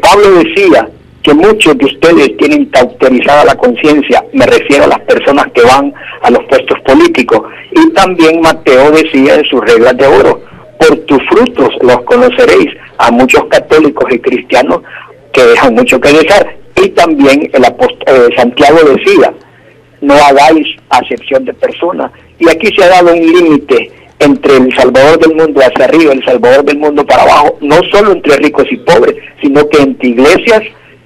Pablo decía que muchos de ustedes tienen cauterizada la conciencia, me refiero a las personas que van a los puestos políticos, y también Mateo decía en sus reglas de oro: por tus frutos los conoceréis. A muchos católicos y cristianos que dejan mucho que desear. Y también Santiago decía: no hagáis acepción de personas. Y aquí se ha dado un límite entre el Salvador del mundo hacia arriba, el Salvador del mundo para abajo, no solo entre ricos y pobres, sino que entre iglesias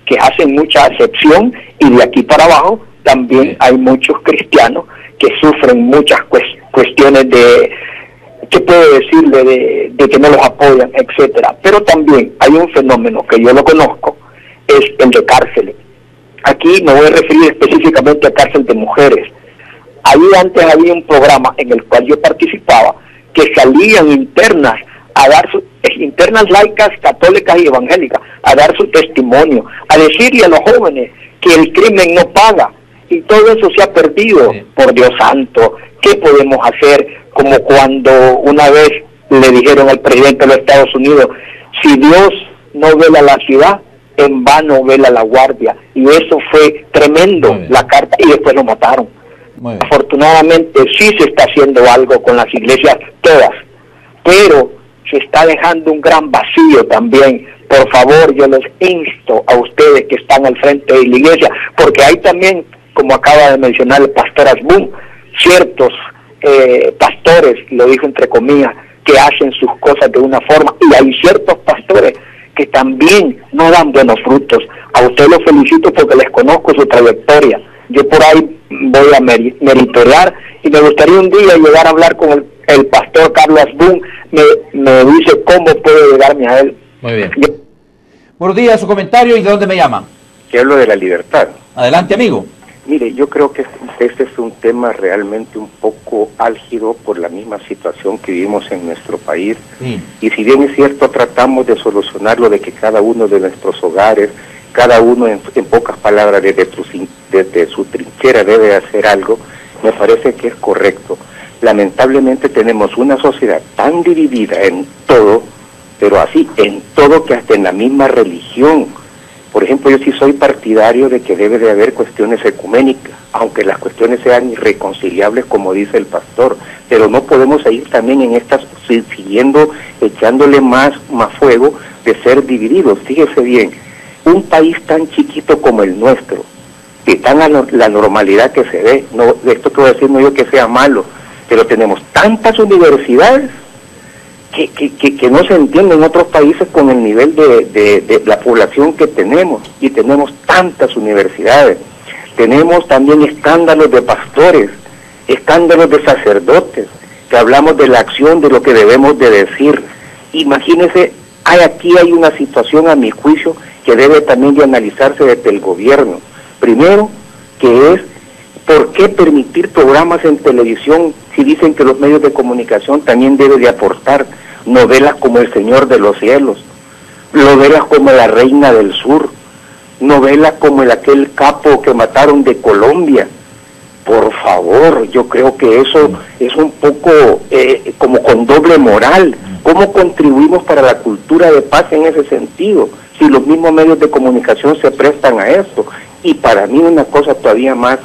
que hacen mucha acepción, y de aquí para abajo también hay muchos cristianos que sufren muchas cuestiones de, ¿qué puedo decirle?, de que no los apoyan, etcétera. Pero también hay un fenómeno que yo lo conozco, es el de cárceles. Aquí me voy a referir específicamente a cárcel de mujeres. Ahí antes había un programa en el cual yo participaba, que salían internas a dar internas laicas, católicas y evangélicas, a dar su testimonio, a decirle a los jóvenes que el crimen no paga, y todo eso se ha perdido. Por Dios santo, ¿qué podemos hacer? Como cuando una vez le dijeron al presidente de los Estados Unidos: si Dios no vela la ciudad, en vano vela la guardia. Y eso fue tremendo, la carta, y después lo mataron. Afortunadamente sí se está haciendo algo con las iglesias todas, pero se está dejando un gran vacío también. Por favor, yo les insto a ustedes que están al frente de la iglesia, porque hay también, como acaba de mencionar el pastor Asbun, ciertos pastores, lo dijo entre comillas, que hacen sus cosas de una forma, y hay ciertos pastores que también no dan buenos frutos. A usted lo felicito porque les conozco su trayectoria. Yo por ahí voy a meritorear, y me gustaría un día llegar a hablar con el pastor Carlos Asbun, me dice cómo puedo llegarme a él. Muy bien. Buenos días, su comentario y de dónde me llama. Que hablo de la libertad. Adelante, amigo. Mire, yo creo que este es un tema realmente un poco álgido por la misma situación que vivimos en nuestro país. Sí. Y si bien es cierto, tratamos de solucionarlo, de que cada uno de nuestros hogares, cada uno en pocas palabras desde su trinchera debe hacer algo, me parece que es correcto. Lamentablemente tenemos una sociedad tan dividida en todo, pero así en todo, que hasta en la misma religión. Por ejemplo, yo sí soy partidario de que debe de haber cuestiones ecuménicas, aunque las cuestiones sean irreconciliables, como dice el pastor, pero no podemos seguir también en estas, siguiendo, echándole más fuego de ser divididos. Fíjese bien, un país tan chiquito como el nuestro, que tan la normalidad que se ve, no, esto que voy a decir no digo que sea malo, pero tenemos tantas universidades que no se entiende en otros países con el nivel de la población que tenemos, y tenemos tantas universidades. Tenemos también escándalos de pastores, escándalos de sacerdotes, que hablamos de la acción, de lo que debemos de decir. Imagínense, aquí hay una situación, a mi juicio, que debe también de analizarse desde el gobierno. Primero, que es, ¿por qué permitir programas en televisión si dicen que los medios de comunicación también deben de aportar novelas como El Señor de los Cielos, novelas como La Reina del Sur, novelas como aquel capo que mataron de Colombia? Por favor, yo creo que eso es un poco como con doble moral. ¿Cómo contribuimos para la cultura de paz en ese sentido, si los mismos medios de comunicación se prestan a esto? Y para mí una cosa todavía más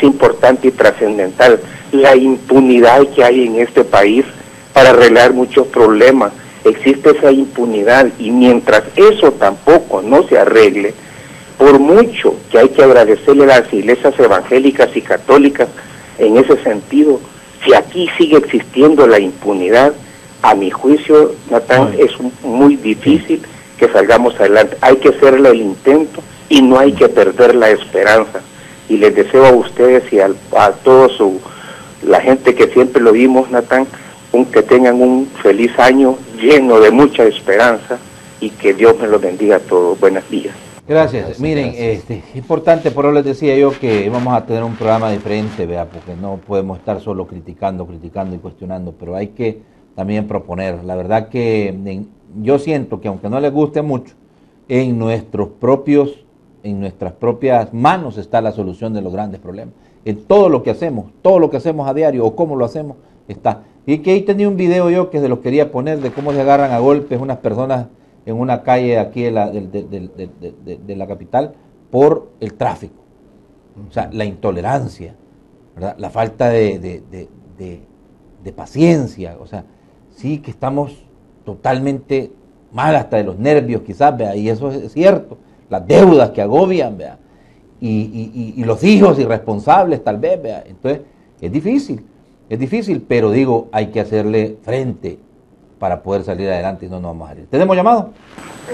importante y trascendental, la impunidad que hay en este país para arreglar muchos problemas. Existe esa impunidad, y mientras eso tampoco no se arregle, Por mucho que hay que agradecerle a las iglesias evangélicas y católicas en ese sentido, si aquí sigue existiendo la impunidad, a mi juicio, Natán, es muy difícil que salgamos adelante. Hay que hacerle el intento y no hay que perder la esperanza. Y les deseo a ustedes y a todos la gente que siempre lo vimos, Natán, que tengan un feliz año lleno de mucha esperanza y que Dios me los bendiga a todos. Buenos días. Gracias. Miren, es importante, por eso les decía yo que vamos a tener un programa diferente, vea, porque no podemos estar solo criticando y cuestionando, pero hay que también proponer. La verdad que yo siento que aunque no les guste mucho, en nuestras propias manos está la solución de los grandes problemas. En todo lo que hacemos a diario o cómo lo hacemos, está. Y que ahí tenía un video yo que se los quería poner de cómo se agarran a golpes unas personas en una calle aquí de la capital por el tráfico. O sea, la intolerancia, ¿verdad? La falta de paciencia. O sea, sí que estamos totalmente mal hasta de los nervios quizás, ¿vea? Y eso es cierto. Las deudas que agobian, ¿vea? Y los hijos irresponsables tal vez, ¿vea? Entonces, es difícil, pero digo, hay que hacerle frente para poder salir adelante y no nos vamos a ir. ¿Tenemos llamado?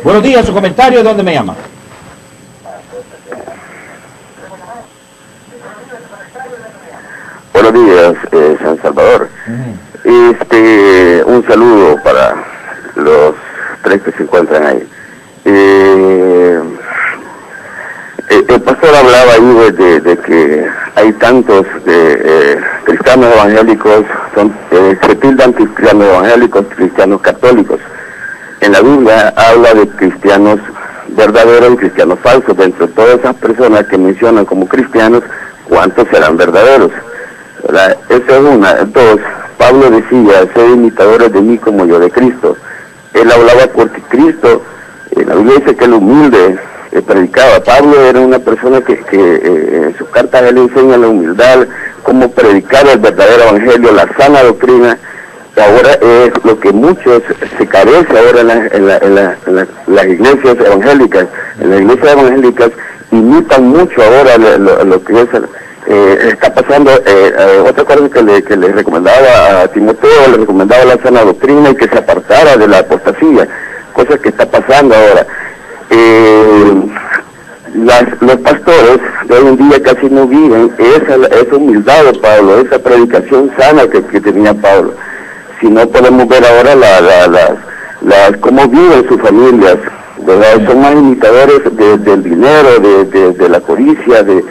Buenos días, su comentario, ¿de dónde me llama? Buenos días, San Salvador. Un saludo para los tres que se encuentran ahí. El pastor hablaba ahí de que hay tantos cristianos evangélicos, se tildan cristianos evangélicos, cristianos católicos. En la Biblia habla de cristianos verdaderos y cristianos falsos. Dentro de todas esas personas que mencionan como cristianos, ¿cuántos serán verdaderos? ¿Verdad? Esa es una. Dos, Pablo decía, sed imitadores de mí como yo de Cristo. Él hablaba porque Cristo, en la Biblia dice que el humilde predicaba. Pablo era una persona que en sus cartas él enseña la humildad, cómo predicar el verdadero evangelio, la sana doctrina. Ahora es lo que muchos se carece ahora en las iglesias evangélicas. En las iglesias evangélicas imitan mucho ahora lo que es está pasando. Otra cosa que le recomendaba a Timoteo, le recomendaba la sana doctrina y que se apartara de la apostasía, cosa que está pasando ahora. Los pastores de hoy en día casi no viven esa humildad de Pablo, esa predicación sana que tenía Pablo. Si no podemos ver ahora cómo viven sus familias, ¿verdad? Son más imitadores del dinero, de la codicia, de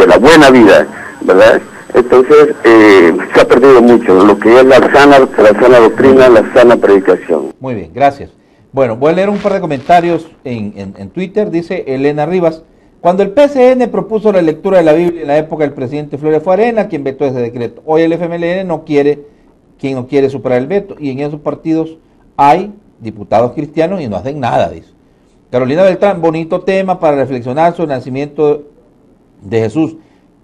la buena vida, ¿verdad? Entonces se ha perdido mucho lo que es la sana doctrina, la sana predicación. Muy bien, gracias. Bueno, voy a leer un par de comentarios en Twitter. Dice Elena Rivas: cuando el PCN propuso la lectura de la Biblia en la época del presidente Flores fue Arena quien vetó ese decreto. Hoy el FMLN no quiere superar el veto, y en esos partidos hay diputados cristianos y no hacen nada, dice. Carolina Beltrán: bonito tema para reflexionar sobre el nacimiento de Jesús,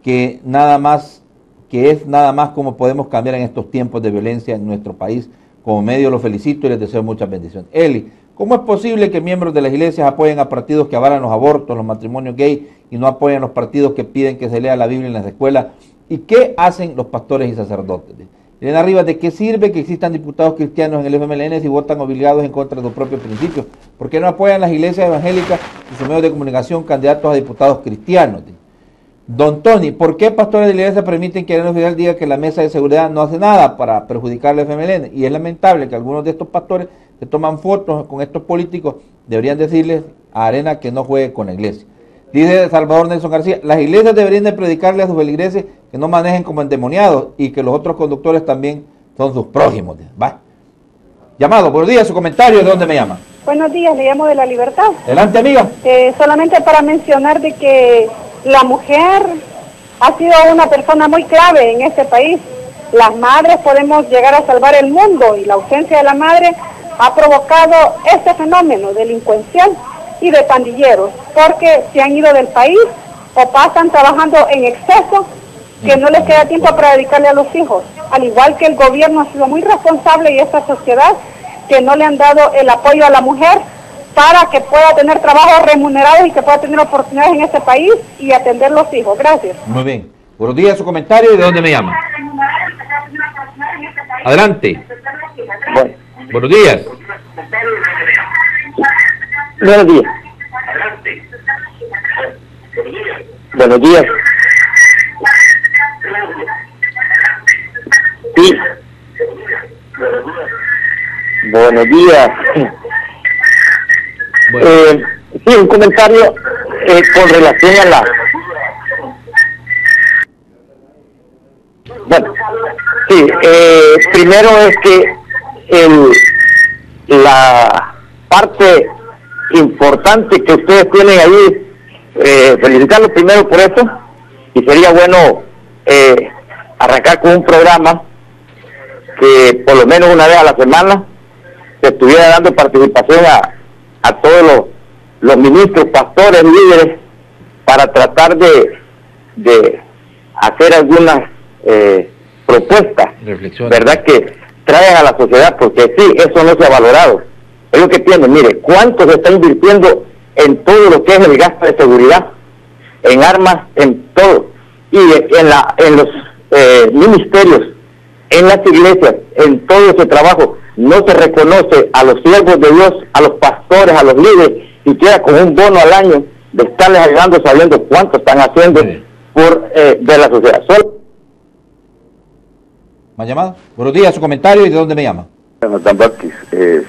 que es nada más cómo podemos cambiar en estos tiempos de violencia en nuestro país. Como medio los felicito y les deseo muchas bendiciones. Eli: ¿cómo es posible que miembros de las iglesias apoyen a partidos que avalan los abortos, los matrimonios gay, y no apoyan los partidos que piden que se lea la Biblia en las escuelas? ¿Y qué hacen los pastores y sacerdotes? Elena Rivas: ¿de qué sirve que existan diputados cristianos en el FMLN si votan obligados en contra de sus propios principios? ¿Por qué no apoyan las iglesias evangélicas y sus medios de comunicación candidatos a diputados cristianos? Don Tony: ¿por qué pastores de la iglesia permiten que el oficial diga que la mesa de seguridad no hace nada para perjudicar al FMLN? Y es lamentable que algunos de estos pastores que toman fotos con estos políticos deberían decirles a Arena que no juegue con la iglesia. Dice Salvador Nelson García: las iglesias deberían de predicarle a sus feligreses que no manejen como endemoniados y que los otros conductores también son sus prójimos. Va. Llamado, buenos días, su comentario, ¿de dónde me llama? Buenos días, le llamo de La Libertad. Adelante, amiga. Solamente para mencionar de que la mujer ha sido una persona muy clave en este país. Las madres podemos llegar a salvar el mundo, y la ausencia de la madre ha provocado este fenómeno delincuencial y de pandilleros, porque se han ido del país o pasan trabajando en exceso que no les queda tiempo para dedicarle a los hijos. Al igual que el gobierno ha sido muy responsable y esta sociedad que no le han dado el apoyo a la mujer para que pueda tener trabajos remunerados y que pueda tener oportunidades en este país y atender los hijos. Gracias. Muy bien. Buenos días, su comentario y de dónde me llama. Adelante. Bueno. Buenos días. Buenos días. Buenos días. Sí. Buenos días. Bueno. Sí, un comentario con relación a la... Bueno, sí, primero es que la parte importante que ustedes tienen ahí, felicitarlos primero por eso, y sería bueno arrancar con un programa que por lo menos una vez a la semana se estuviera dando participación a todos los ministros, pastores, líderes, para tratar de hacer algunas propuestas, ¿verdad?, que traigan a la sociedad, porque sí, eso no se ha valorado. Es lo que tiene, mire, cuánto se está invirtiendo en todo lo que es el gasto de seguridad, en armas, en todo, y en los ministerios, en las iglesias, en todo ese trabajo. No se reconoce a los siervos de Dios, a los pastores, a los líderes, siquiera con un bono al año de estarles ayudando, sabiendo cuánto están haciendo por de la sociedad. ¿Más llamada? Buenos días, su comentario y de dónde me llama. Jonathan Vázquez,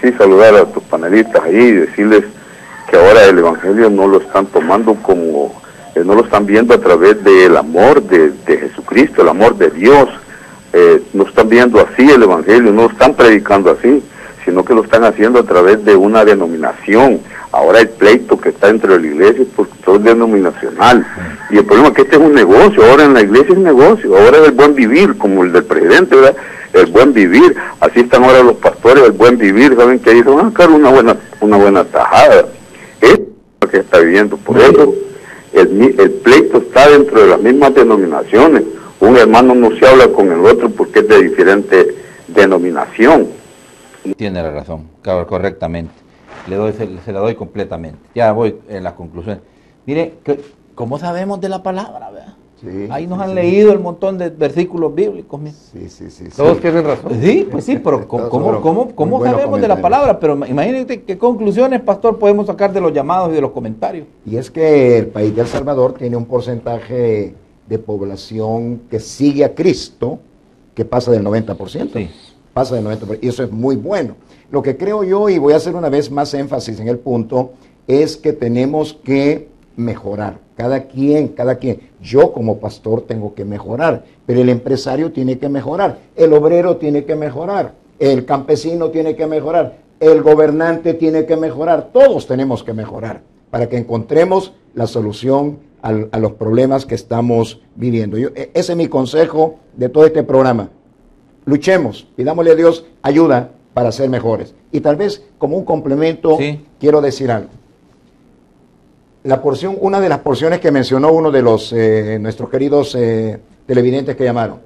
sí, saludar a tus panelistas ahí y decirles que ahora el Evangelio no lo están tomando como, no lo están viendo a través del amor de Jesucristo, el amor de Dios. No están viendo así el Evangelio, no lo están predicando así, sino que lo están haciendo a través de una denominación. Ahora el pleito que está entre la iglesia es porque todo es denominacional. Y el problema es que este es un negocio, ahora en la iglesia es un negocio, ahora es el buen vivir, como el del presidente, ¿verdad? El buen vivir, así están ahora los pastores, el buen vivir, saben que ahí se van a sacar una buena tajada. Es lo que está viviendo, por eso el pleito está dentro de las mismas denominaciones. Un hermano no se habla con el otro porque es de diferente denominación. Tiene la razón, correctamente. Se la doy completamente. Ya voy en las conclusiones. Mire, ¿cómo sabemos de la palabra? ¿Verdad? Sí, ahí nos han leído el montón de versículos bíblicos. Sí. Todos tienen razón. Sí, pues sí, pero ¿cómo sabemos de la palabra? Pero imagínate qué conclusiones, pastor, podemos sacar de los llamados y de los comentarios. Y es que el país de El Salvador tiene un porcentaje de población que sigue a Cristo que pasa del 90%. Sí. Pasa del 90%, y eso es muy bueno. Lo que creo yo, y voy a hacer una vez más énfasis en el punto, es que tenemos que mejorar. Cada quien. Yo como pastor tengo que mejorar, pero el empresario tiene que mejorar, el obrero tiene que mejorar, el campesino tiene que mejorar, el gobernante tiene que mejorar, todos tenemos que mejorar para que encontremos la solución a los problemas que estamos viviendo. Ese es mi consejo de todo este programa. Luchemos, pidámosle a Dios ayuda para ser mejores. Y tal vez como un complemento, quiero decir algo. Una de las porciones que mencionó uno de los nuestros queridos televidentes que llamaron,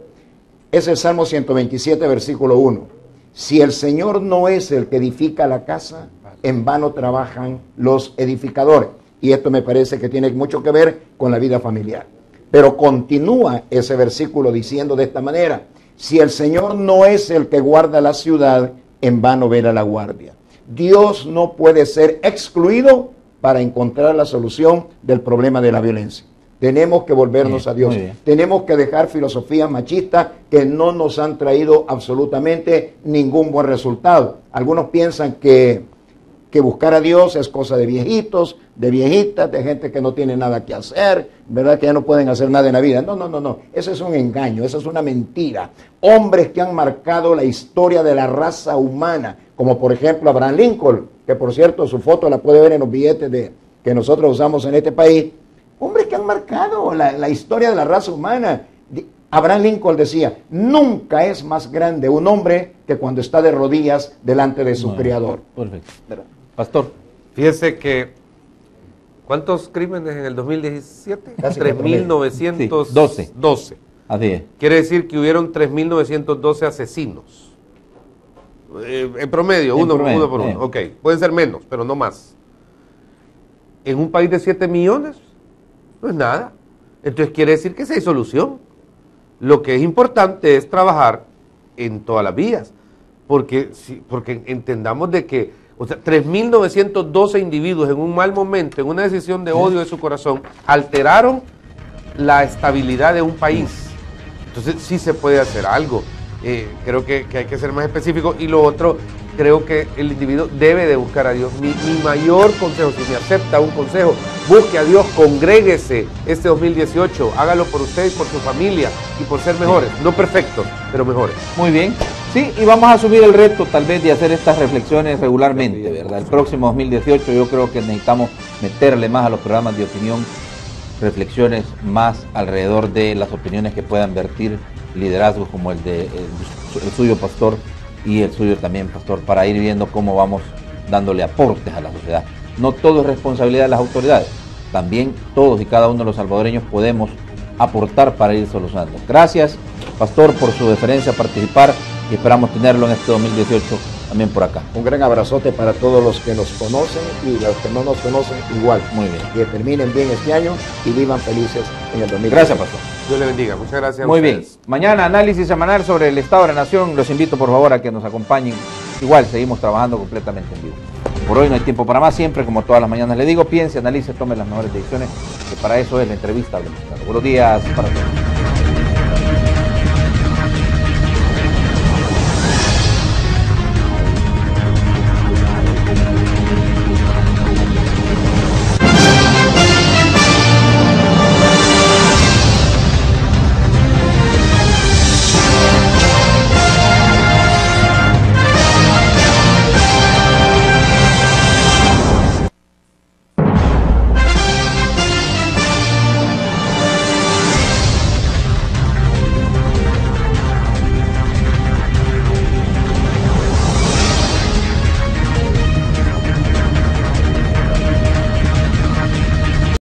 es el Salmo 127, versículo 1. Si el Señor no es el que edifica la casa, en vano trabajan los edificadores. Y esto me parece que tiene mucho que ver con la vida familiar. Pero continúa ese versículo diciendo de esta manera: si el Señor no es el que guarda la ciudad, en vano vela la guardia. Dios no puede ser excluido para encontrar la solución del problema de la violencia. Tenemos que volvernos a Dios. Tenemos que dejar filosofías machistas que no nos han traído absolutamente ningún buen resultado. Algunos piensan que buscar a Dios es cosa de viejitos, de viejitas, de gente que no tiene nada que hacer, ¿verdad? Que ya no pueden hacer nada en la vida. No. Eso es un engaño, eso es una mentira. Hombres que han marcado la historia de la raza humana, como por ejemplo Abraham Lincoln, que por cierto su foto la puede ver en los billetes que nosotros usamos en este país. Hombres que han marcado la historia de la raza humana. Abraham Lincoln decía: nunca es más grande un hombre que cuando está de rodillas delante de su Creador. Perfecto. Pastor. Fíjese que, ¿cuántos crímenes en el 2017? 3.912. Así es. Quiere decir que hubieron 3.912 asesinos. En promedio, uno por uno. Ok, pueden ser menos, pero no más. en un país de 7 millones, no es nada. Entonces quiere decir que sí hay solución. Lo que es importante es trabajar en todas las vías, porque entendamos de que, o sea, 3.912 individuos en un mal momento, en una decisión de odio de su corazón, alteraron la estabilidad de un país. Entonces sí se puede hacer algo. Creo que hay que ser más específico. Y lo otro, creo que el individuo debe de buscar a Dios. Mi mayor consejo, si me acepta un consejo, busque a Dios, congréguese este 2018, hágalo por usted y por su familia y por ser mejores, no perfectos, pero mejores. Muy bien. Sí, y vamos a asumir el reto tal vez de hacer estas reflexiones regularmente, ¿verdad? El próximo 2018 yo creo que necesitamos meterle más a los programas de opinión, reflexiones más alrededor de las opiniones que puedan vertir liderazgos como el suyo, pastor, y el suyo también, pastor, para ir viendo cómo vamos dándole aportes a la sociedad. No todo es responsabilidad de las autoridades, también todos y cada uno de los salvadoreños podemos aportar para ir solucionando. Gracias, pastor, por su deferencia a participar y esperamos tenerlo en este 2018 también por acá. Un gran abrazote para todos los que nos conocen y los que no nos conocen igual. Muy bien. Que terminen bien este año y vivan felices en el 2018. Gracias, pastor. Dios le bendiga. Muchas gracias. Muy bien. Mañana análisis semanal sobre el estado de la nación. Los invito por favor a que nos acompañen. Igual seguimos trabajando completamente en vivo. Por hoy no hay tiempo para más. Siempre, como todas las mañanas le digo, piense, analice, tome las mejores decisiones, que para eso es la entrevista. Buenos días para todos.